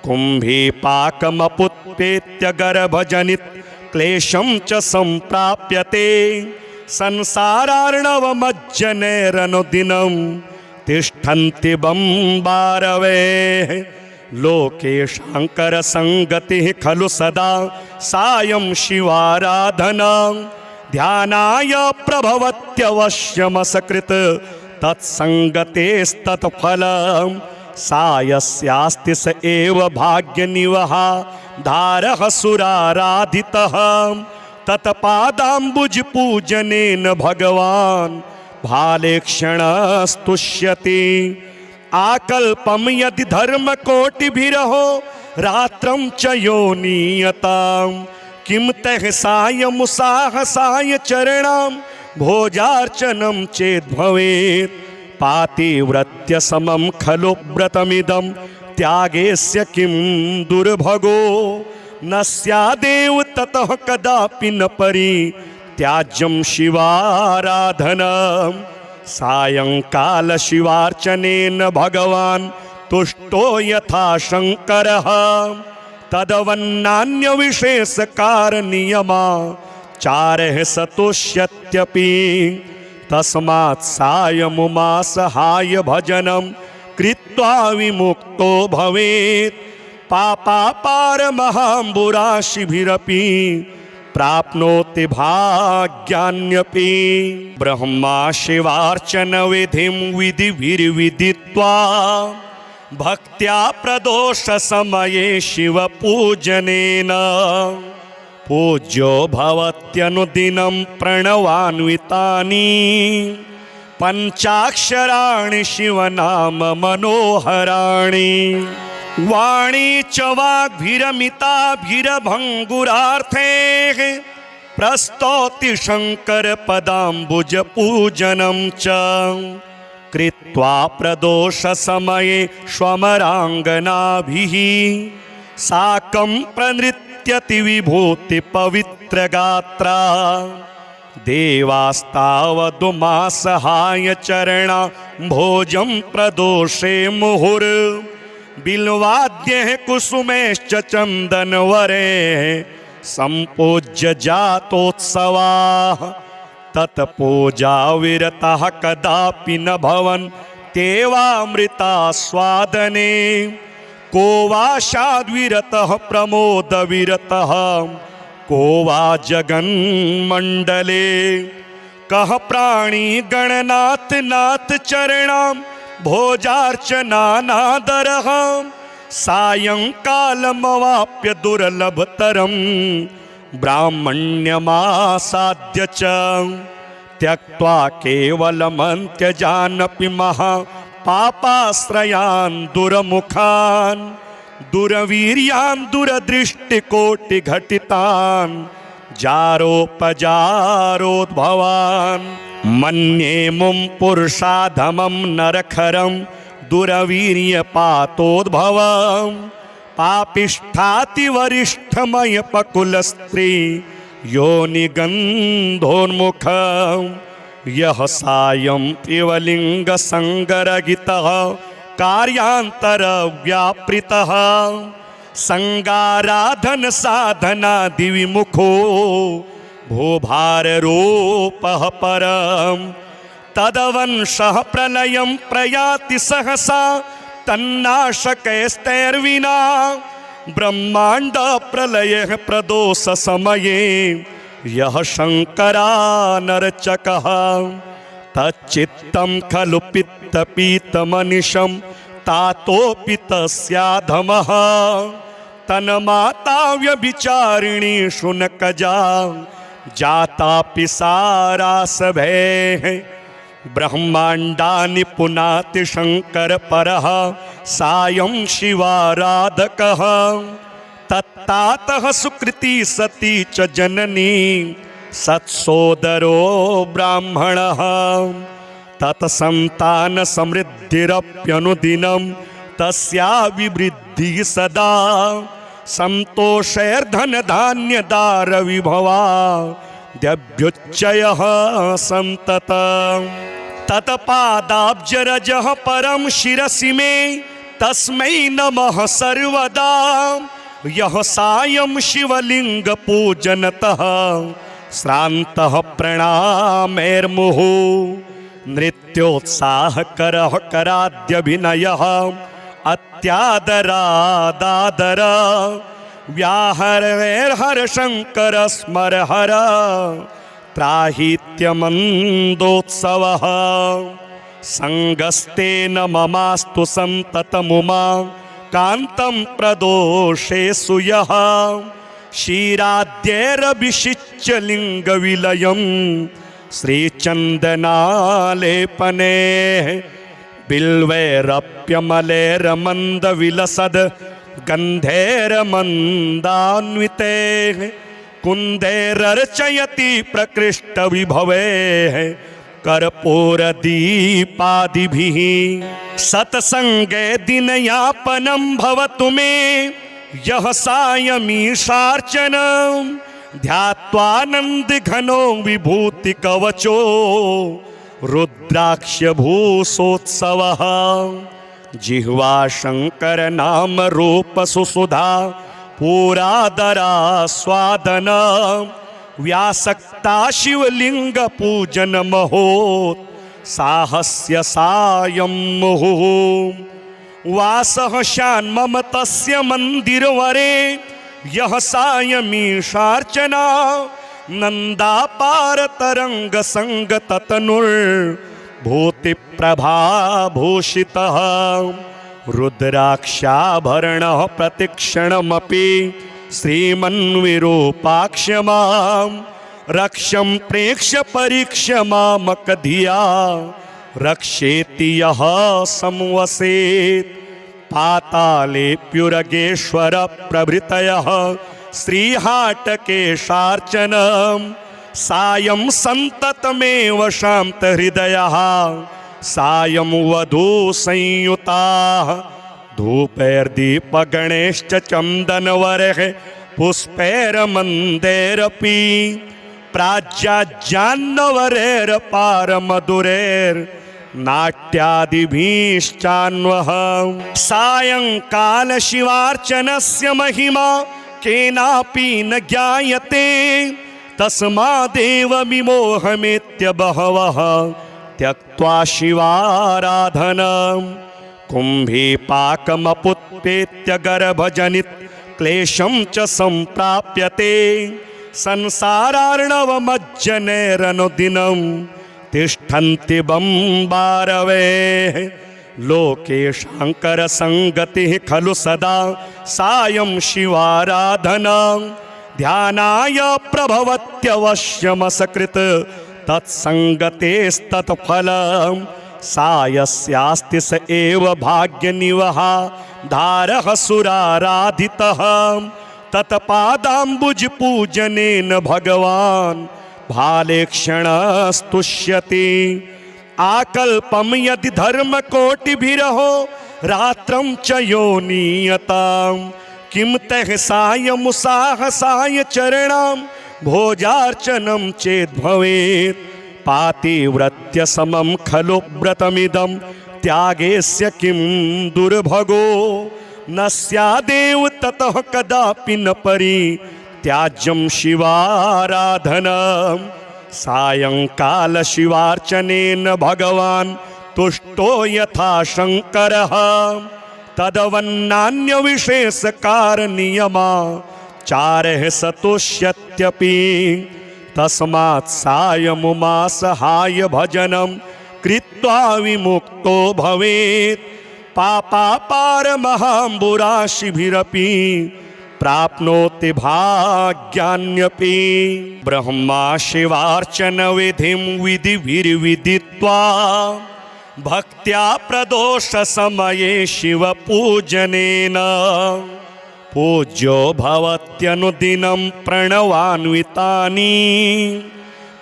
Speaker 1: कुम्भीपाकमपुत्पेत्य गर्भजनित क्लेशं च सम्प्राप्यते संसारार्णवमज्जनैरनुदिनं तिष्ठन्ति बम्बारवेः लोके शाङ्करसङ्गतिः खलु सदा सायं शिवाराधना ध्यानाय प्रभवत्यवश्यमसकृत् तत्सङ्गतेस्तत्फलं सायस्यास्ति स एव भाग्यनिवहा धारः सुराराधितः तत्पादाम्बुजपूजनेन भगवान् भालेक्षणस्तुष्यति आकल्पं यदि धर्मकोटिभिरहो रात्रं च योनीयतां किं तः सायमुसाहसाय चरणां भोजार्चनं चेद्भवेत् पातिव्रत्य समं खलु व्रतमिदं त्यागेस्य किं दुर्भगो न स्यादेव ततः कदापि न परित्याज्यं शिवाराधनं सायंकाल शिवार्चनेन भगवान् तुष्टो यथा शङ्करः तदवन्नान्यविशेषकारणनियमाचारः सतुष्यत्यपि तस्मात् सायमुमासहाय भजनं कृत्वा विमुक्तो भवेत् पापापारमहाम्बुराशिभिरपि प्राप्नोति भाग्यान्यपि ब्रह्मा शिवार्चन विधिं विधिभिर्विदित्वा भक्त्या प्रदोष समये शिवपूजनेन पूज्यो भवत्यनुदिनं प्रणवान्वितानि पञ्चाक्षराणि शिवनाम मनोहराणि वाणी च वाग्भिरमिताभिरभङ्गुरार्थैः प्रस्तौति शङ्करपदाम्बुजपूजनं च कृत्वा प्रदोषसमये स्वमराङ्गनाभिः साकं प्रनृत्यति विभूतिपवित्रगात्रा देवास्तावदुमासहाय चरणा भोजं प्रदोषे मुहुर् बिल्वाद्यः कुसुमैश्च चन्दनवरैः सम्पूज्य जातोत्सवाः तत्पूजा विरतः कदापि न भवन्त्येवामृतास्वादने को वा शाद्विरतः प्रमोदविरतः को वा जगन्मण्डले कह प्राणी गणनाथ नाथ चरणाम भोजार्चनानादरः सायंकालमवाप्य दुर्लभतरं ब्राह्मण्यमासाद्य च त्यक्त्वा केवलमन्त्यजानपि महापापाश्रयान् दुरमुखान् दुरवीर्यान् दुरदृष्टिकोटिघटितान् जारोपजारोद्भवान् मन्ये मुं पुरुषाधमं नरखरं दुरवीर्यपातोद्भवं पापिष्ठातिवरिष्ठमयपकुलस्त्री योनिगन्धोन्मुखं यः सायं त्रिवलिङ्गसङ्गरगितः कार्यान्तरव्यापृतः संगाराधन साधनादि विमुखो भूभाररूपः परं तदवंशः प्रलयं प्रयाति सहसा तन्नाशकैस्तैर्विना ब्रह्मांड प्रलयः प्रदोष समये यः शङ्करानर्चकः तच्चित्तं खलु पित्तपीतमनिशं तातोऽपि तस्याधमः तन्माता व्यभिचारिणी शुनकजा जातापि सारासभेः ब्रह्माण्डानि पुनाति शङ्करपरः सायं शिवाराधकः तत्तातः सुकृती सती च जननी सत्सोदरो ब्राह्मणः तत्सन्तान समृद्धिरप्यनुदिनं तस्याभिवृद्धिः सदा सन्तोषैर्धनधान्यदारविभवा द्यभ्युच्चयः सन्ततम् तत्पादाब्जरजः परं शिरसि मे तस्मै नमः सर्वदा यः सायं शिवलिङ्गपूजनतः श्रान्तः प्रणामैर्मुहुः नृत्योत्साहकरः कराद्यभिनयः अत्यादरादादर व्याहरैर्हरशङ्कर स्मरहर त्राहीत्यमन्दोत्सवः सङ्गस्तेन ममास्तु सन्ततमुमा कान्तं प्रदोषेषु यः क्षीराद्यैरभिषिच्य लिङ्गविलयं श्रीचन्दनालेपने बिल्वैरप्यमलैर्मन्दविलसद् गन्धैर्मन्दान्विते कुन्दैरर्चयति प्रकृष्टविभवैः कर्पूरदीपादिभिः सत्सङ्गे दिनयापनं भवतु मे यः सायमीशार्चनं ध्यात्वानन्दघनो विभूतिकवचो रुद्राक्षभूषोत्सवः जिह्वा शङ्करनामरूपसुसुधा पुरादरास्वादन व्यासक्ता शिवलिङ्गपूजनमहोत् साहस्य सायं मुहुः वासः शान्मम तस्य मन्दिरवरे यः सायमीशार्चना नन्दापारतरङ्गसङ्गततनुर्भूतिप्रभाभूषितः रुद्राक्षाभरणः प्रतिक्षणमपि श्रीमन्विरूपाक्षमां रक्षं प्रेक्ष्य परीक्ष्य मामकधिया रक्षेति यः संवसेत् पातालेऽप्युरगेश्वर प्रभृतयः श्रीहाटकेशार्चनं सायं सन्ततमेव शान्तहृदयः सायं वधूसंयुताः धूपैर्दीपगणैश्च चन्दनवरैः पुष्पैर्मन्दैरपि प्राज्याज्जान्नवरैर्पारमधुरैर्नाट्यादिभिश्चान्वः सायंकाल शिवार्चनस्य महिमा केनापि न ज्ञायते तस्मादेव विमोहमेत्य बहवः त्यक्त्वा शिवाराधनं कुम्भीपाकमपुत्पेत्य गर्भजनित क्लेशं च सम्प्राप्यते संसारार्णवमज्जनेरनुदिनं तिष्ठन्ति बम्बारवे लोके शङ्करसङ्गतिः खलु सदा सायं शिवाराधना ध्यानाय प्रभवत्यवश्यमसकृत् तत्सङ्गतेस्तत्फलं सायस्यास्ति स एव भाग्यनिवहा धारः सुराराधितः तत्पादाम्बुजपूजनेन भगवान् भालेक्षणस्तुष्यति आकल्पं यदि धर्मकोटिभिरहो रात्रं च योनीयतां किं तः सायमुसाहसाय चरणां भोजार्चनं चेद्भवेत् पातिव्रत्य समं खलु व्रतमिदं त्यागेस्य किं दुर्भगो न स्यादेव ततः कदापि न परित्याज्यं शिवाराधनं सायंकाल शिवार्चनेन भगवान् तुष्टो यथा शङ्करः तदवन्नान्यविशेषकारणनियमाचारः सतुष्यत्यपि तस्मात् सायमुमासहाय भजनं कृत्वा विमुक्तो भवेत् पापापारमहाम्बुराशिभिरपि प्राप्नोति भाग्यान्यपि ब्रह्मा शिवार्चन विधिं विधिभिर्विदित्वा भक्त्या प्रदोष समये शिवपूजनेन पूज्यो भवत्यनुदिनं प्रणवान्वितानि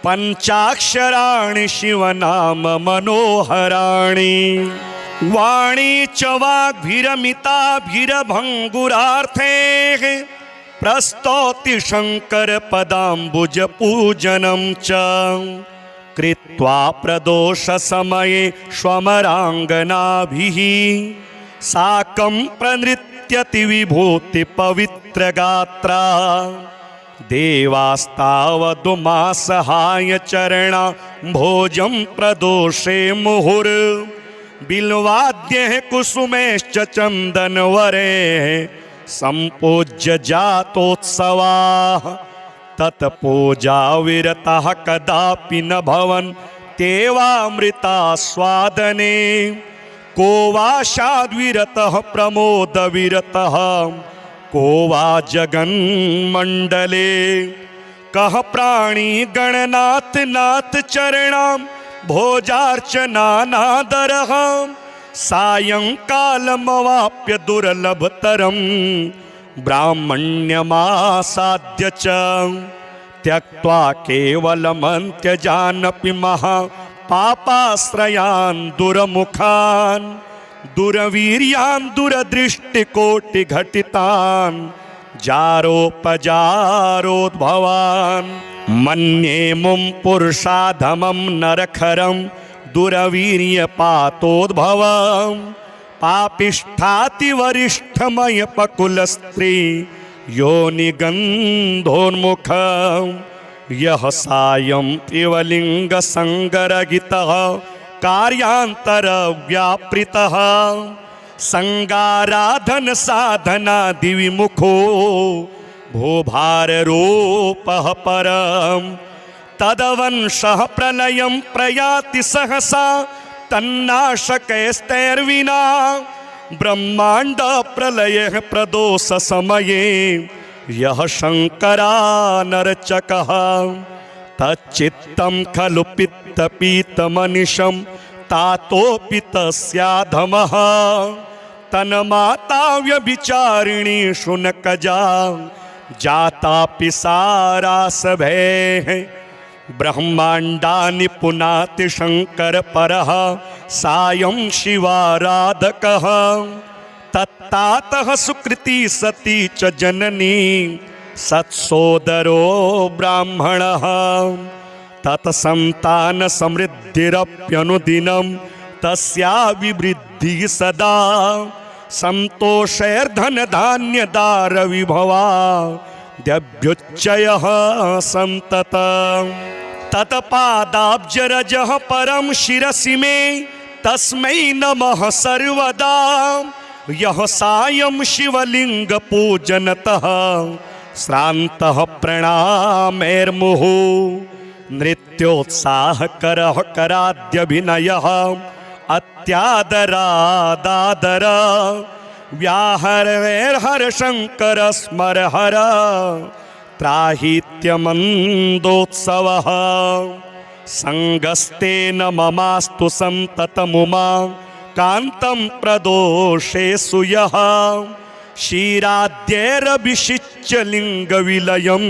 Speaker 1: पञ्चाक्षराणि शिवनाम मनोहराणि वाणी च वाग्भिरमिताभिरभङ्गुरार्थैः प्रस्तौति शङ्कर पदाम्बुजपूजनं च कृत्वा प्रदोष समये स्वमराङ्गनाभिः साकं प्रनृत्यति विभूति पवित्रगात्रा देवास्तावदुमासहाय चरणा भोजं प्रदोषे मुहुर् बिल्वाद्यः कुसुमेश्च चन्दनवरे सम्पूज्य जातोत्सवाः तत्पूजा विरतः कदापि न भवन्त्येवामृतास्वादने को वा शाद्विरतः प्रमोदविरतः को वा जगन्मण्डले कः प्राणी गणनाथ नाथ चरणां भोजार्चनानादरः सायंकालमवाप्य दुर्लभतरं ब्राह्मण्यमासाद्य च त्यक्त्वा केवलमन्त्यजानपि महापापाश्रयान् दुरमुखान् दुरवीर्यान् दुरदृष्टिकोटिघटितान् जारोपजारोद्भवान् मन्ये मुं पुरुषाधमं नरखरं दुरवीर्यपातोद्भवं पापिष्ठातिवरिष्ठमयपकुलस्त्री योनिगन्धोन्मुखं यः सायं त्रिवलिङ्गसङ्गरहितः कार्यान्तरव्यापृतः संगाराधन साधनादिविमुखो भूभाररूपः परं तदवंशः प्रलयं प्रयाति सहसा तन्नाशकैस्तैर्विना ब्रह्मांड प्रलयः प्रदोष समये यः शङ्करानर्चकः तच्चित्तं खलु पित्तपीतमनिशं तातोऽपि तस्याधमः तन्माता व्यभिचारिणी शुनकजा जातापि सारासभैः ब्रह्माण्डानि पुनाति शङ्करपरः सायं शिवाराधकः तत्तातः सुकृती सती च जननी सत्सोदरो ब्राह्मणः तत्सन्तान समृद्धिरप्यनुदिनं तस्या विवृद्धिः सदा सन्तोषैर्धनधान्यदारविभवा द्यभ्युच्चयः सन्ततम् तत्पादाब्जरजः परं शिरसि मे तस्मै नमः सर्वदा यः सायं शिवलिङ्गपूजनतः श्रान्तः प्रणामैर्मुहुः नृत्योत्साहकरः कराद्यभिनयः अत्यादरादादर व्याहरैर्हरशङ्कर स्मरहर त्राहीत्यमन्दोत्सवः सङ्गस्तेन ममास्तु सन्ततमुमा कान्तं प्रदोषेषु यः क्षीराद्यैरभिषिच्य लिङ्गविलयं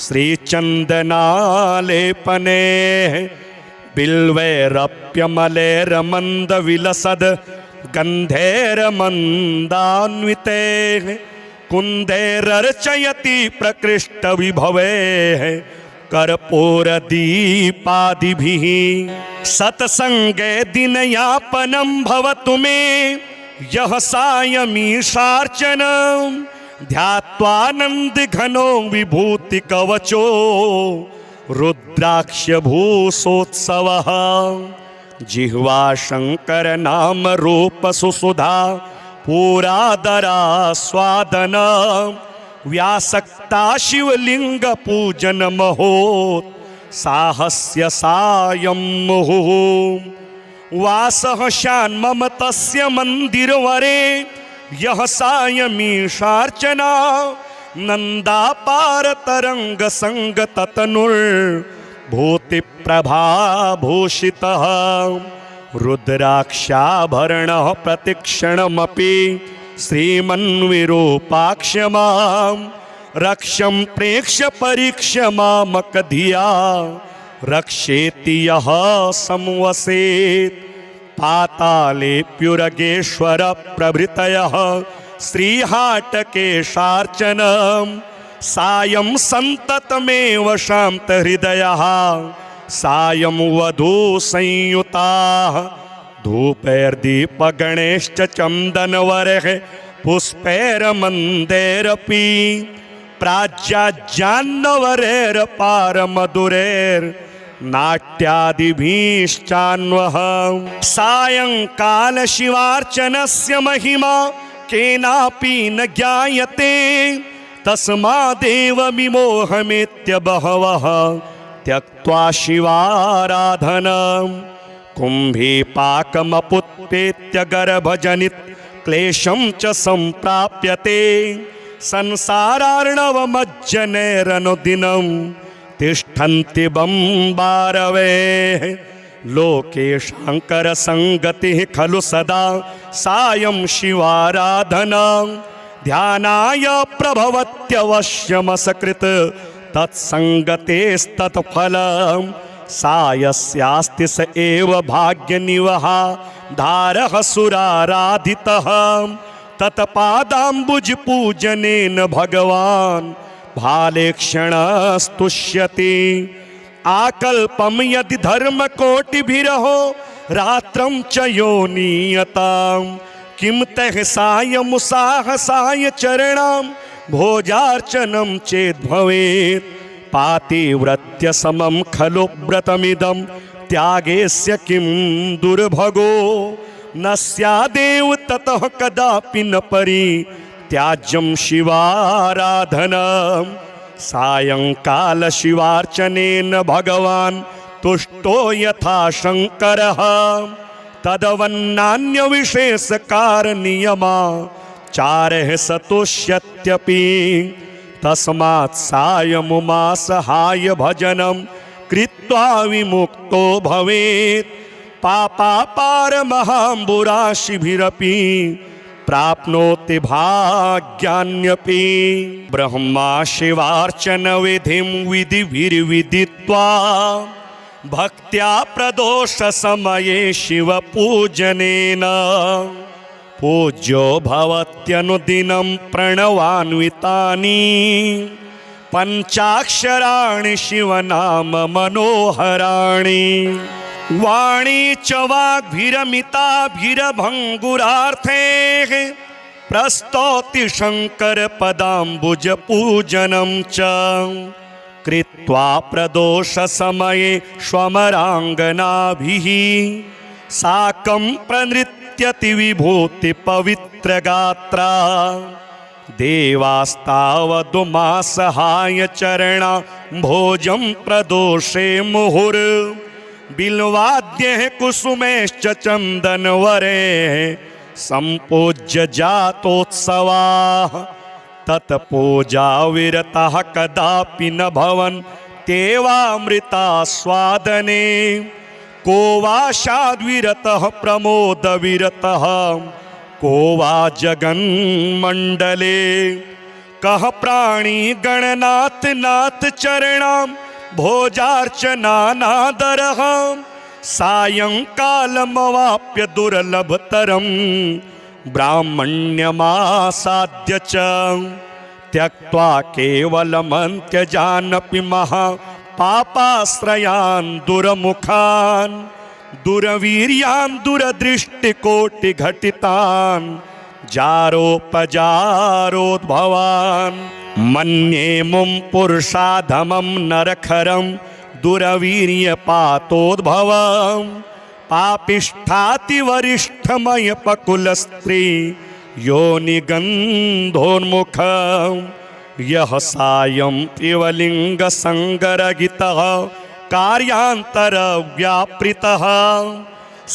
Speaker 1: श्रीचन्दनालेपने बिल्वैरप्यमलैर्मन्दविलसद् गन्धैर्मन्दान्विते कुन्दैरर्चयति प्रकृष्टविभवैः कर्पूरदीपादिभिः सत्सङ्गे दिनयापनं भवतु मे यः सायमीशार्चनं ध्यात्वानन्दघनो विभूतिकवचो रुद्राक्षभूषोत्सवः जिह्वा शङ्करनामरूपसुसुधा पुरादरास्वादन व्यासक्ता शिवलिङ्गपूजनमहोत् साहस्य सायं मुहुः वासः शान्मम तस्य मन्दिरवरे यः सायमीशार्चना नन्दापारतरङ्गसङ्गततनुर्भूतिप्रभाभूषितः रुद्राक्षाभरणः प्रतिक्षणमपि श्रीमन्विरूपाक्षमां रक्षं प्रेक्ष्य परीक्ष्य मामकधिया रक्षेति यः संवसेत् पातालेऽप्युरगेश्वर प्रभृतयः श्रीहाटकेशार्चनं सायं सन्ततमेव शान्तहृदयः सायं वधूसंयुताः धूपैर्दीपगणैश्च चन्दनवरैः पुष्पैर्मन्दैरपि प्राज्याज्जान्नवरैर्पारमधुरैर्नाट्यादिभिश्चान्वः सायङ्कालशिवार्चनस्य महिमा केनापि न ज्ञायते तस्मादेव विमोहमेत्य बहवः त्यक्त्वा शिवाराधनं कुम्भीपाकमपुत्पेत्य गर्भजनित क्लेशं च सम्प्राप्यते संसारार्णवमज्जनैरनुदिनं तिष्ठन्ति बम्बारवेः लोके शङ्करसङ्गतिः खलु सदा सायं शिवाराधना ध्यानाय प्रभवत्यवश्यमसकृत् तत्सङ्गतेस्तत्फलं सायस्यास्ति स एव भाग्यनिवहा धारः सुराराधितः तत्पादाम्बुजपूजनेन भगवान् भालेक्षणस्तुष्यति आकल्पं यदि धर्मकोटिभिरहो रात्रं च योनीयतां किं तः सायमुसाहसाय चरणां भोजार्चनं चेद्भवेत् पातिव्रत्य समं खलु व्रतमिदं त्यागेस्य किं दुर्भगो न स्यादेव ततः कदापि न परित्याज्यं शिवाराधनं सायङ्कालशिवार्चनेन भगवान् तुष्टो यथा शङ्करः तदवन्नान्यविशेषकारनियमाचारः सतुष्यत्यपि तस्मात् सायमुमासहाय भजनं कृत्वा विमुक्तो भवेत् पापापारमहाम्बुराशिभिरपि प्राप्नोति भाग्यान्यपि ब्रह्मा शिवार्चन विधिं विधिभिर्विदित्वा भक्त्या प्रदोष समये शिवपूजनेन पूज्यो भवत्यनुदिनं प्रणवान्वितानि पञ्चाक्षराणि शिवनाम मनोहराणि वाणी च वाग्भिरमिताभिरभङ्गुरार्थैः प्रस्तौति शङ्करपदाम्बुजपूजनं च कृत्वा प्रदोषसमये श्वमराङ्गनाभिः साकं प्रनृत्यति विभूतिपवित्रगात्रा देवास्तावदुमासहाय चरणा भोजं प्रदोषे मुहुर् बिल्वाद्यः कुसुमेश्च चन्दनवरे सम्पूज्य जातोत्सवाः तत्पूजा विरतः कदापि न भवन् तेवामृतास्वादने को वा शाद्विरतः प्रमोदविरतः को वा जगन्मण्डले कः प्राणी गणनाथ नाथ चरणां भोजार्चनानादरः सायंकालमवाप्य दुर्लभतरं ब्राह्मण्यमासाद्य च त्यक्त्वा केवलमन्त्यजानपि महापापाश्रयान् दुरमुखान् दुरवीर्यान् दुरदृष्टिकोटिघटितान् जारोपजारोद्भवान् मन्ये मुं पुरुषाधमं नरखरं दुरवीर्यपातोद्भवम् पापिष्ठातिवरिष्ठमयपकुलस्त्री योनिगन्धोन्मुखं यः सायं शिवलिङ्गसङ्गरहितः कार्यान्तरव्यापृतः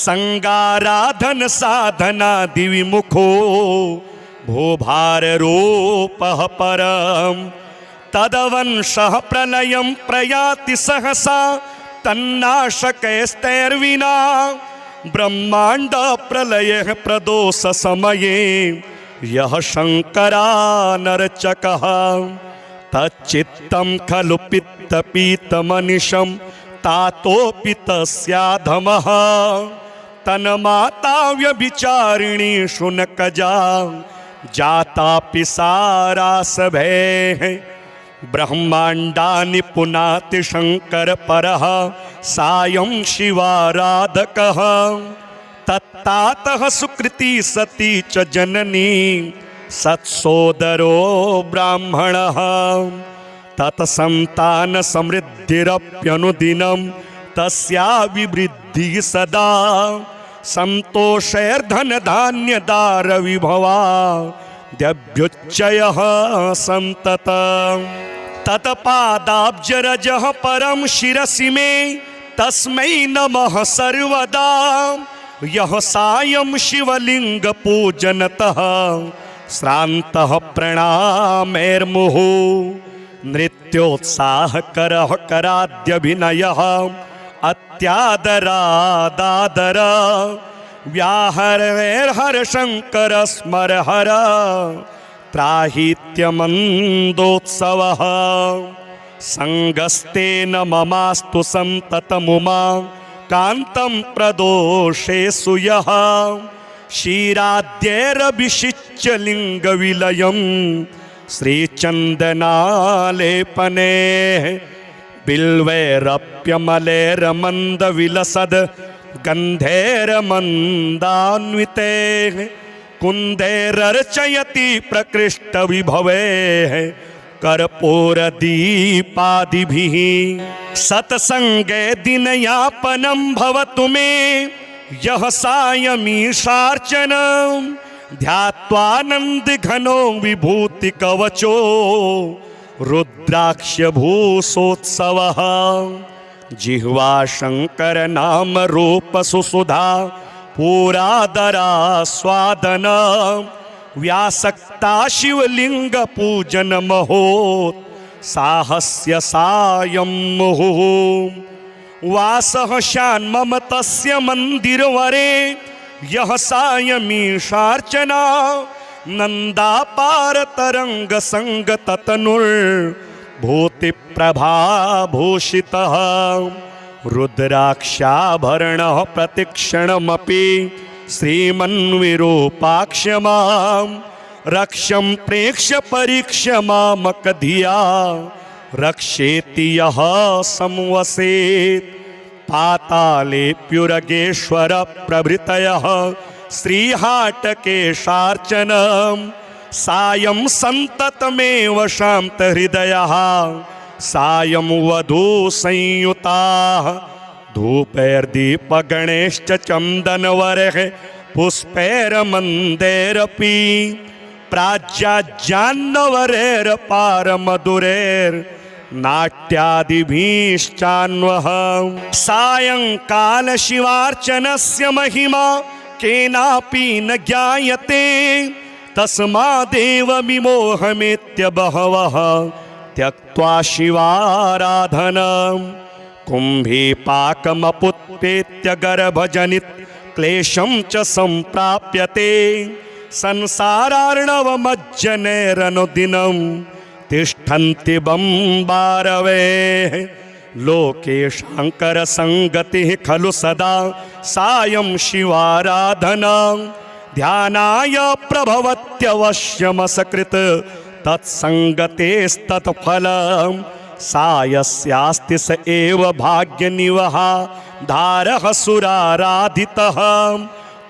Speaker 1: संगाराधन साधनादिविमुखो भूभाररूपः परम् तदवंशः प्रलयं प्रयाति सहसा तन्नाशकैस्तैर्विना ब्रह्मांड प्रलयः प्रदोष समये यः शङ्करानर्चकः तच्चित्तं खलु पित्तपीतमनिशं तातोऽपि तस्याधमः तन्माता व्यभिचारिणी शुनकजा जातापि सारासभेः ब्रह्मांडानि पुनाति शंकर परः सायं शिवाराधकः तत्तातः सुकृती सती च जननी सत्सोदरो ब्राह्मणः तत्सन्तान समृद्धिरप्यनुदिनं तस्या विवृद्धिः सदा सन्तोषैर्धनधान्यदारविभवा द्यभ्युच्चयः सन्ततम् तत्पादाब्जरजः परं शिरसि मे तस्मै नमः सर्वदा यः सायं शिवलिङ्गपूजनतः श्रान्तः प्रणामैर्मुहुः नृत्योत्साहकरः कराद्यभिनयः अत्यादरादादर व्याहरैर्हरशङ्कर स्मरहर त्राहीत्यमन्दोत्सवः सङ्गस्तेन ममास्तु सन्ततमुमा कान्तं प्रदोषेषु यः क्षीराद्यैरभिषिच्य लिङ्गविलयं श्रीचन्दनालेपने बिल्वैरप्यमलैर्मन्दविलसद् गन्धैर्मन्दान्विते कुन्दैरर्चयति प्रकृष्टविभवैः कर्पूरदीपादिभिः सत्सङ्गे दिनयापनं भवतु मे यः सायमीशार्चनं ध्यात्वानन्दघनो विभूतिकवचो रुद्राक्षभूषोत्सवः जिह्वा शङ्कर नाम रूप सुसुधा पुरादरास्वादन व्यासक्ता शिवलिंग पूजन महोत् साहस्य सायं मुहुः वासः शान्मम तस्य मंदिरवरे यः सायमीशार्चना नन्दापारतरङ्ग संगततनुर्भूतिप्रभाभूषितः रुद्राक्षाभरणः प्रतिक्षणमपि श्रीमन्विरूपाक्षमां रक्षं प्रेक्ष्य परीक्ष्य मामकधिया रक्षेति यः संवसेत् पातालेऽप्युरगेश्वर प्रभृतयः श्रीहाटकेशार्चनं सायं सन्ततमेव शान्तहृदयः सायं वधूसंयुताः धूपैर्दीपगणैश्च चन्दनवरैः पुष्पैर्मन्दैरपि प्राज्याज्जान्नवरेर पारमधुरेर नाट्यादिभिश्चान्वः सायंकाल शिवार्चनस्य महिमा केनापि न ज्ञायते तस्मादेव विमोहमेत्य बहवः त्यक्त्वा शिवाराधनम् कुंभी पाकमपुत्पेत्य गर्भजनित क्लेशं च संप्राप्यते संसारार्णवमज्जनेरनुदिनं तिष्ठन्ति बम्बारवे लोके शंकर संगतिः खलु सदा सायं शिवाराधना ध्यानाय प्रभवत्यवश्यमसकृत तत्संगतेस्तत्फलं सायस्यास्ति स एव भाग्यनिवहा धारः सुराराधितः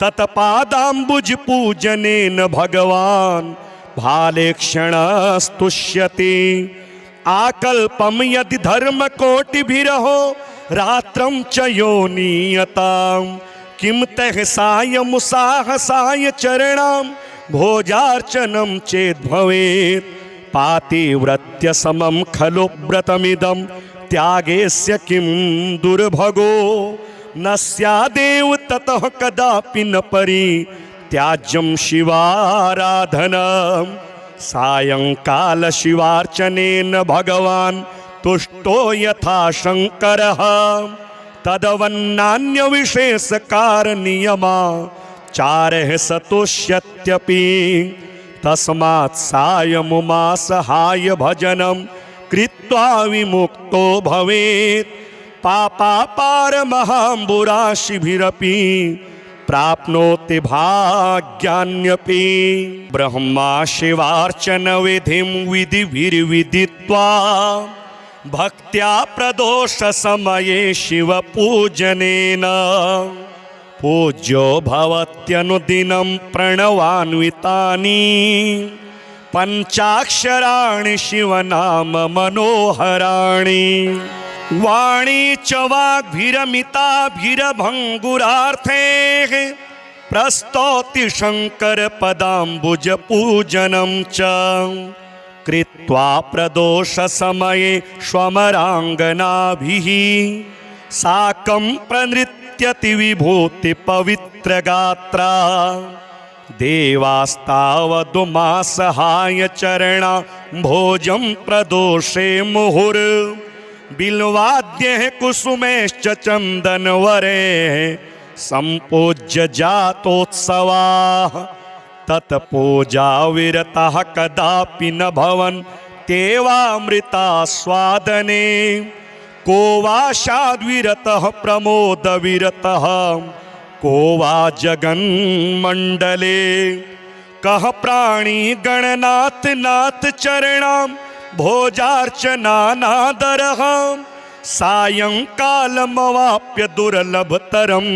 Speaker 1: तत्पादाम्बुज पूजनेन भगवान् भालेक्षणस्तुष्यति आकल्पं यदि धर्मकोटिभिरहो रात्रं च योनीयतां किं तः सायमुसाहसाय चरणां भोजार्चनं चेद्भवेत् पातिव्रत्य समं खलु व्रतमिदं त्यागेस्य किं दुर्भगो न स्यादेव ततः कदापि न परित्याज्यं शिवाराधनम् सायंकाल शिवार्चनेन भगवान् तुष्टो यथा शंकरः तदवन्नान्यविशेषकारणनियमाचारः सतुष्यत्यपि तस्मात् सायमुमासहाय भजनं कृत्वा विमुक्तो भवेत् पापापारमहाम्बुराशिभिरपि प्राप्नोति भाग्यान्यपि ब्रह्मा शिवार्चन विधिं विधिभिर्विदित्वा भक्त्या प्रदोष समये शिव पूजनेन पूज्यो भवत्यनुदिनं प्रणवान्वितानि पंचाक्षराणि शिवनाम मनोहराणि वाणी च वाग्भिरमिताभिरभङ्गुरार्थैः प्रस्तौति शंकर पदाम्बुज पूजनं च कृत्वा प्रदोष समये स्वमराङ्गनाभिः साकं प्रनृत्यति विभूति पवित्र गात्रा देवास्तावदुमासहाय चरणा भोजं प्रदोषे मुहुर् बिल्वाद्यः कुसुमेश्च चन्दनवरे संपूज्य जातोत्सवाः तत्पूजा विरतः कदापि न भवन्त्येवामृतास्वादने को वा शाद्विरतः प्रमोदविरतः को वा जगन्मण्डले कः प्राणी गणनाथ नाथ चरणां भोजार्चनानादरः सायंकालमवाप्य दुर्लभतरं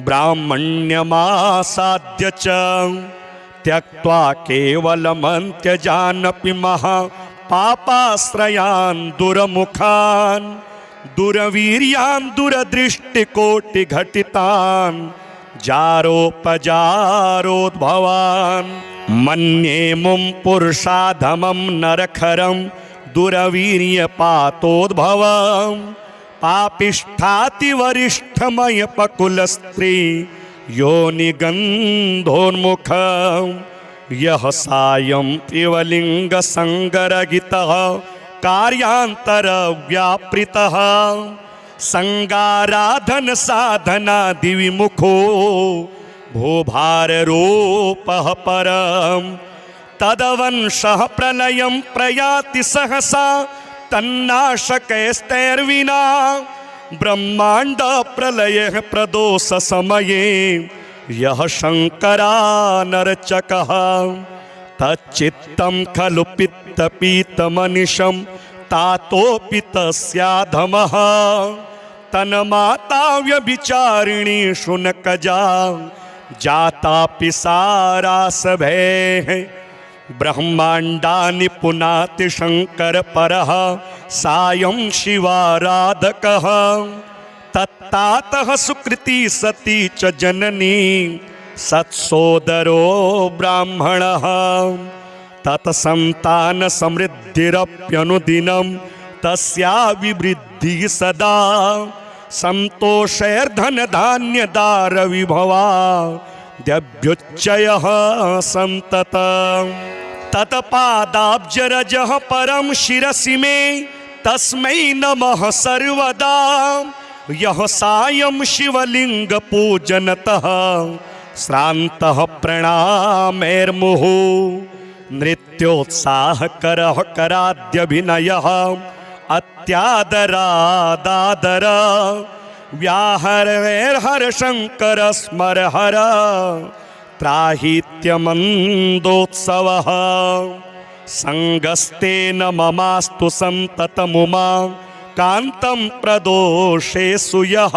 Speaker 1: ब्राह्मण्यमासाद्य च त्यक्त्वा केवलमन्त्यजानपि महापापाश्रयान् दुरमुखान् दुरवीर्यान् दुरदृष्टिकोटिघटितान् जारोपजारोद्भवान् मन्ये मुं पुरुषाधमं नरखरं दुरवीर्यपातोद्भवं पापिष्ठातिवरिष्ठमयपकुलस्त्री योनिगन्धोन्मुखं यः सायं पिवलिङ्गसङ्गरहितः कार्यान्तरव्यापृतः संगाराधन साधनादिविमुखो भूभाररूपः परं तदवंशः प्रलयं प्रयाति सहसा तन्नाशकैस्तैर्विना ब्रह्मांड प्रलयः प्रदोष समये यः शंकरानर्चकः तच्चित्तं खलु पित्तपीतमनिशं तातोऽपि तस्याधमः तन्माता व्यभिचारिणी शुनकजा जातापि सारासभैः ब्रह्माण्डानि पुनाति शंकर परः सायं शिवाराधकः तत्तातः सुकृती सती च जननी सत्सोदरो ब्राह्मणः तत्सन्तान समृद्धिरप्यनुदिनं तस्या विवृद्धिः सदा सन्तोषैर्धनधान्यदारविभवा द्यभ्युच्चयः सन्ततम् तत्पादाब्जरजः परं शिरसि मे तस्मै नमः सर्वदा यः सायं शिवलिङ्गपूजनतः श्रान्तः प्रणामैर्मुहुः नृत्योत्साहकरः कराद्यभिनयः अत्यादरादादर व्याहरैर्हरशङ्कर स्मरहर त्राहीत्यमन्दोत्सवः सङ्गस्तेन ममास्तु सन्ततमुमा कान्तं प्रदोषेषु यः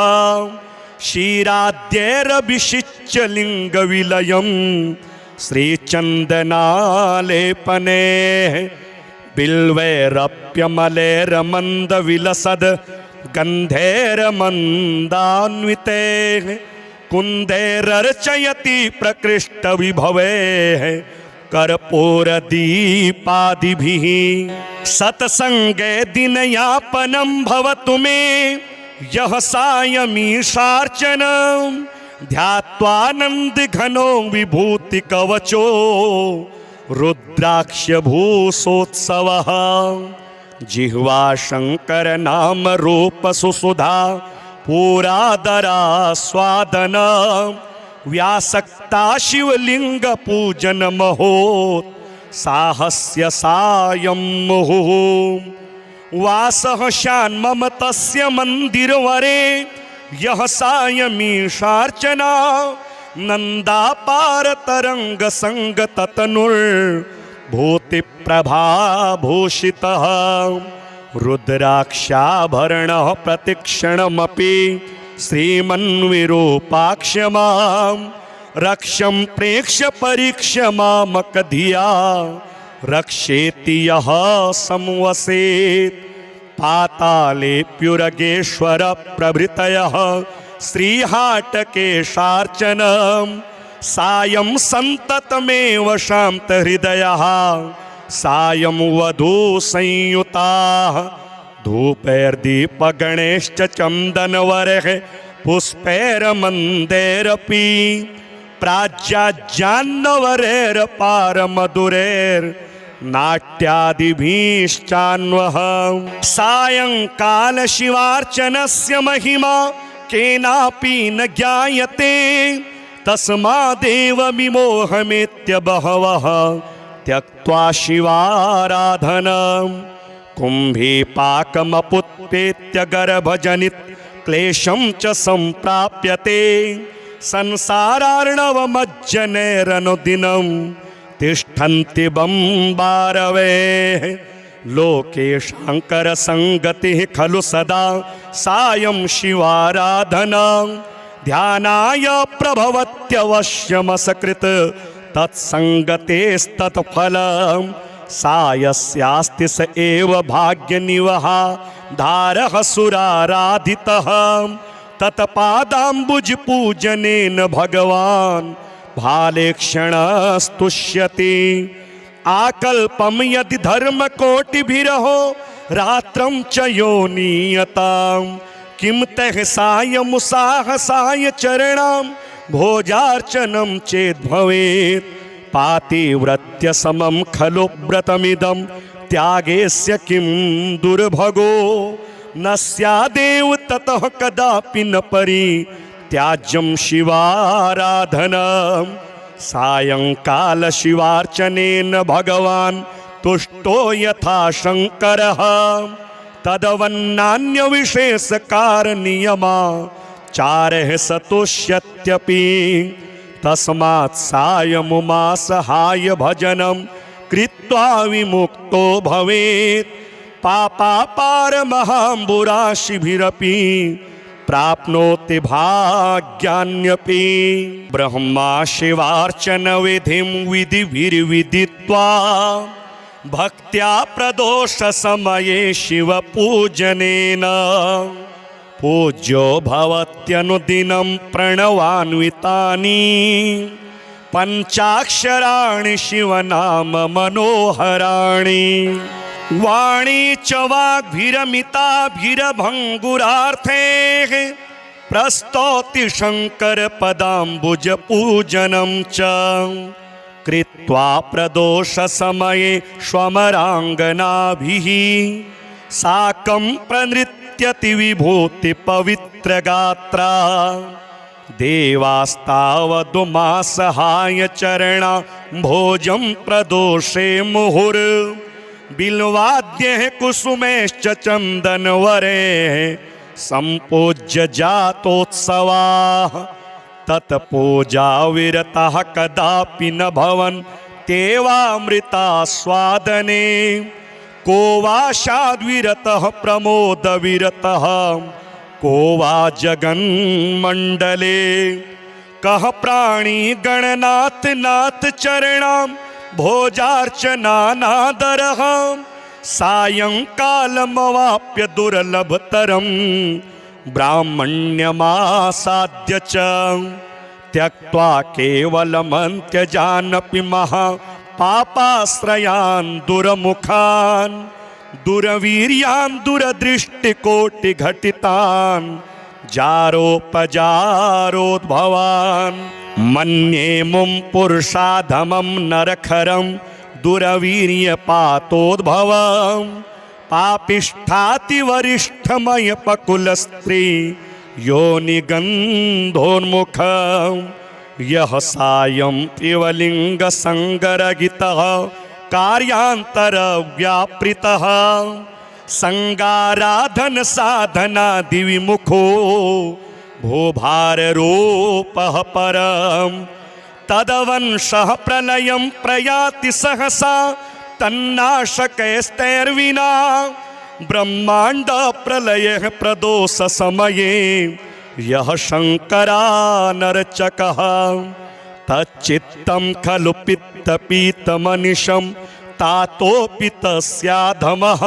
Speaker 1: क्षीराद्यैरभिषिच्य लिङ्गविलयं श्रीचन्दनालेपने बिल्वैरप्यमलैर्मन्दविलसद् गन्धैर्मन्दान्विते कुन्दैरर्चयति प्रकृष्टविभवैः कर्पूरदीपादिभिः सत्सङ्गे दिनयापनं भवतु मे यः सायमीशार्चनं ध्यात्वानन्दघनो विभूतिकवचो रुद्राक्षभूषोत्सवः जिह्वा शङ्करनामरूपसुसुधा पुरादरास्वादन व्यासक्ता शिवलिङ्गपूजनमहोत् साहस्य सायं मुहुः वासः शान्मम तस्य मन्दिरवरे यः सायमीशार्चना नन्दापारतरङ्गसङ्गततनुर्भूतिप्रभाभूषितः रुद्राक्षाभरणः प्रतिक्षणमपि श्रीमन्विरूपाक्षमां रक्षं प्रेक्ष्य परीक्ष्य मामकधिया रक्षेति यः संवसेत् पातालेऽप्युरगेश्वर प्रभृतयः श्रीहाटकेशार्चनं सायं सन्ततमेव शान्तहृदयः सायं वधूसंयुताः धूपैर्दीपगणैश्च चन्दनवरैः पुष्पैर्मन्दैरपि प्राज्याज्जान्नवरैर्पारमधुरैर्नाट्यादिभिश्चान्वः सायङ्कालशिवार्चनस्य महिमा केनापि न ज्ञायते तस्मादेव विमोहमेत्य बहवः त्यक्त्वा शिवाराधनम् कुम्भीपाकमपुत्पेत्य गर्भजनित क्लेशं च सम्प्राप्यते संसारार्णवमज्जनैरनुदिनं तिष्ठन्ति बम्बारवेः लोके शङ्करसङ्गतिः खलु सदा सायं शिवाराधना ध्यानाय प्रभवत्यवश्यमसकृत् तत्सङ्गतेस्तत्फलम् सायस्यास्ति स एव भाग्यनिवहा धारः सुराराधितः तत्पादाम्बुजपूजनेन भगवान् भालेक्षणस्तुष्यति आकल्पं यदि धर्मकोटिभिरहो रात्रं च योनीयतां किं तः सायमुसाहसाय चरणां भोजार्चनं चेद्भवेत् पातिव्रत्य समं खलु व्रतमिदं त्यागेस्य किं दुर्भगो न स्यादेव ततः कदापि न परित्याज्यं शिवाराधनं सायंकाल शिवार्चनेन भगवान् तुष्टो यथा शङ्करः तदवन्नान्यविशेषकारणनियमाचारः सतुष्यत्यपि तस्मात् सायमुमासहाय भजनं कृत्वा विमुक्तो भवेत् पापापारमहाम्बुराशिभिरपि प्राप्नोति भाग्यान्यपि ब्रह्मा शिवार्चन विधिं विधिभिर्विदित्वा भक्त्या प्रदोष समये शिवपूजनेन पूज्यो भवत्यनुदिनं प्रणवान्वितानि पंचाक्षराणि शिवनाम मनोहराणि वाणी च वाग्भिरमिताभिरभङ्गुरार्थैः प्रस्तौति शङ्कर पदाम्बुज पूजनं च कृत्वा प्रदोष समये स्वमराङ्गनाभिः साकं प्रनृत्यति विभूति पवित्र गात्रा देवास्तावदुमासहाय चरणा भोजं प्रदोषे मुहुर् बिल्वाद्यः कुसुमेश्च चन्दनवरे सम्पूज्य जातोत्सवाः तत्पूजा विरतः कदापि न भवन्त्येवामृतास्वादने को वा शाद्विरतः प्रमोदविरतः को वा जगन्मण्डले कः प्राणी गणनाथ नाथ चरणां भोजार्चनानादरः सायंकालमवाप्य दुर्लभतरं ब्राह्मण्यमासाद्य च त्यक्त्वा केवलमन्त्यजानपि महापापाश्रयान् दुर्मुखान् दुरवीर्यान् दुरदृष्टिकोटिघटितान् जारोपजारोद्भवान् मन्ये मुं पुरुषाधमं नरखरं दुरवीर्यपातोद्भवं पापिष्ठातिवरिष्ठमयपकुलस्त्री योनिगन्धोन्मुखं यः सायं पिवलिङ्गसङ्गरहितः कार्यान्तरव्यापृतः संगाराधन साधनादिविमुखो भूभाररूपः परं तदवंशः प्रलयं प्रयाति सहसा तन्नाशकैस्तैर्विना ब्रह्माण्ड प्रलयः प्रदोष समये यः शङ्करानर्चकः तच्चित्तं खलु पित्तपीतमनिशं तातोऽपि तस्याधमः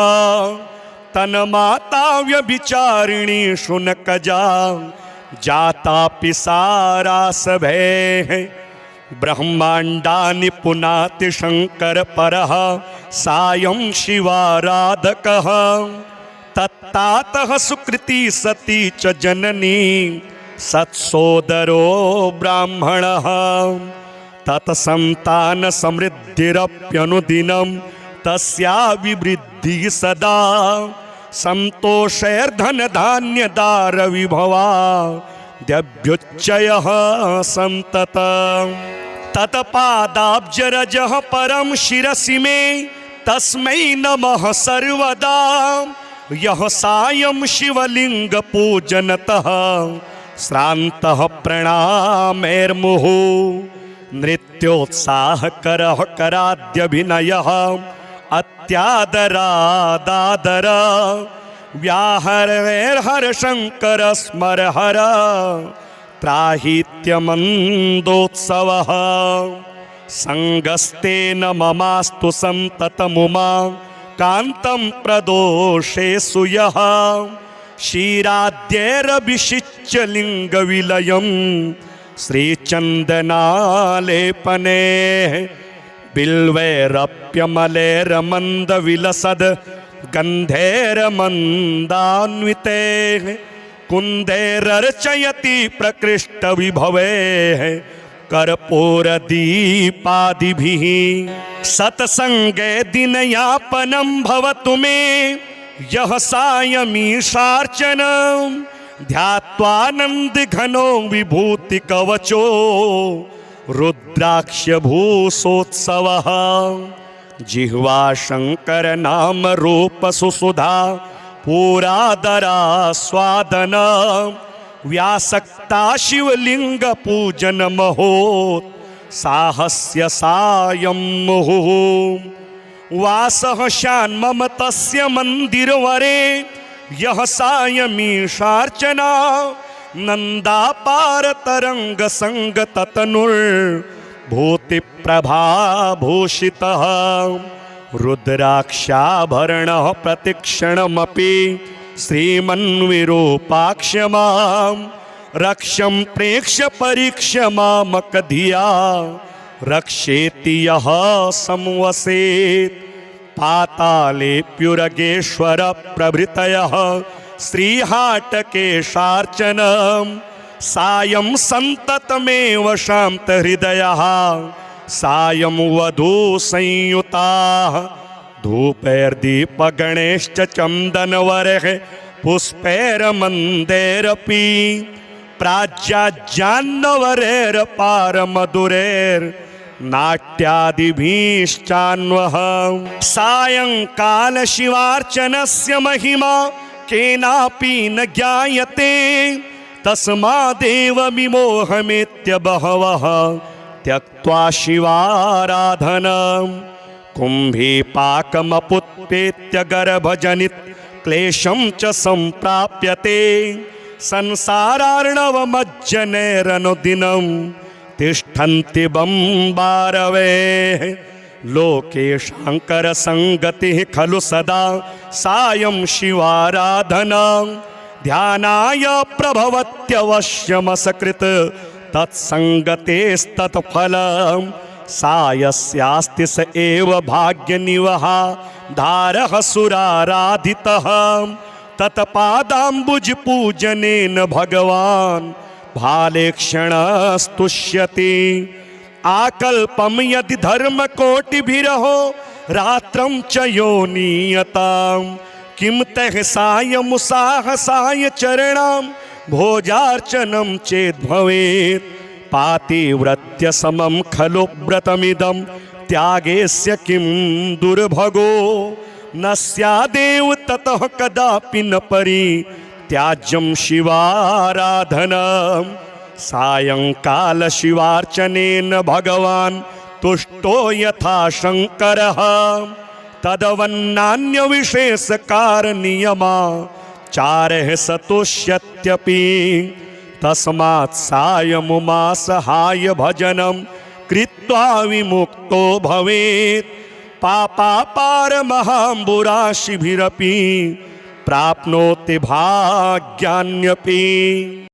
Speaker 1: तन्माता व्यभिचारिणी शुनकजा जातापि सारासभेः ब्रह्माण्डानि पुनाति शङ्करपरः सायं शिवाराधकः तत्तातः सुकृती सती च जननी सत्सोदरो ब्राह्मणः तत्सन्तान समृद्धिरप्यनुदिनं तस्याभिवृद्धिः सदा सन्तोषैर्धनधान्यदारविभवा द्यभ्युच्चयः सन्ततम् तत्पादाब्जरजः परं शिरसि मे तस्मै नमः सर्वदा यः सायं शिवलिङ्गपूजनतः श्रान्तः प्रणामैर्मुहुः नृत्योत्साहकरः कराद्यभिनयः अत्यादरादादर व्याहरैर्हर शङ्कर स्मरहर त्राहीत्यमन्दोत्सवः सङ्गस्तेन ममास्तु सन्ततमुमा कान्तं प्रदोषेषु यः क्षीराद्यैरभिषिच्य लिङ्गविलयं श्रीचन्दनालेपने बिल्वैरप्यमलैर्मन्दविलसद् गन्धैर्मन्दान्विते कुन्दैरर्चयति प्रकृष्टविभवैः कर्पूरदीपादिभिः सत्सङ्गे दिनयापनं भवतु मे यः सायमीशार्चनं ध्यात्वानन्दघनो विभूतिकवचो रुद्राक्षभूषोत्सवः जिह्वा शङ्करनामरूपसुसुधा पुरादरास्वादन व्यासक्ता शिवलिङ्गपूजनमहोत् साहस्य सायं मुहुः वासः शान्मम तस्य मन्दिरवरे यः सायमीशार्चना नन्दापारतरङ्गसङ्गततनुर्भूतिप्रभाभूषितः रुद्राक्षाभरणः प्रतिक्षणमपि श्रीमन्विरूपाक्ष्य मां रक्ष्यं प्रेक्ष्य परीक्ष्य मामकधिया रक्षेति यः संवसेत् पातालेऽप्युरगेश्वर प्रभृतयः श्रीहाटकेशार्चनम् सायं सन्ततमेव शान्तहृदयः सायं वधू संयुताः धूपैर्दीपगणैश्च चन्दनवरैः पुष्पैर्मन्दैरपि प्राज्याज्जान्नवरैर्पारमधुरैर्नाट्यादिभिश्चान्वः सायंकाल शिवार्चनस्य महिमा केनापि न ज्ञायते तस्मादेव विमोहमेत्य बहवः त्यक्त्वा शिवाराधनम् कुम्भीपाकमपुत्पेत्य गर्भजनित क्लेशं च सम्प्राप्यते संसारार्णवमज्जनैरनुदिनं तिष्ठन्ति बम्बारवेः लोके शाङ्करसङ्गतिः खलु सदा सायं शिवाराधना ध्यानाय प्रभवत्यवश्यमसकृत तत्सङ्गतेस्तत्फलम् सायस्यास्ति स एव भाग्यनिवहा धारः सुराराधितः तत्पादाम्बुजपूजनेन भगवान् भालेक्षणस्तुष्यति आकल्पं यदि धर्मकोटिभिरहो रात्रं च योनीयतां किं तः सायमुसाहसाय चरणां भोजार्चनं चेद्भवेत् पातिव्रत्य समं खलु व्रतमिदं त्यागेस्य किं दुर्भगो न स्यादेव ततः कदापि न परित्याज्यं शिवाराधनम् सायंकाल शिवार्चनेन भगवान् तुष्टो यथा शङ्करः तदवन्नान्यविशेषकारणनियमाचारः सतुष्यत्यपि तस्मात् सायमुमासहाय भजनं कृत्वा विमुक्तो भवेत् पापापारमहाम्बुराशिभिरपि प्राप्नोति भाग्यान्यपि।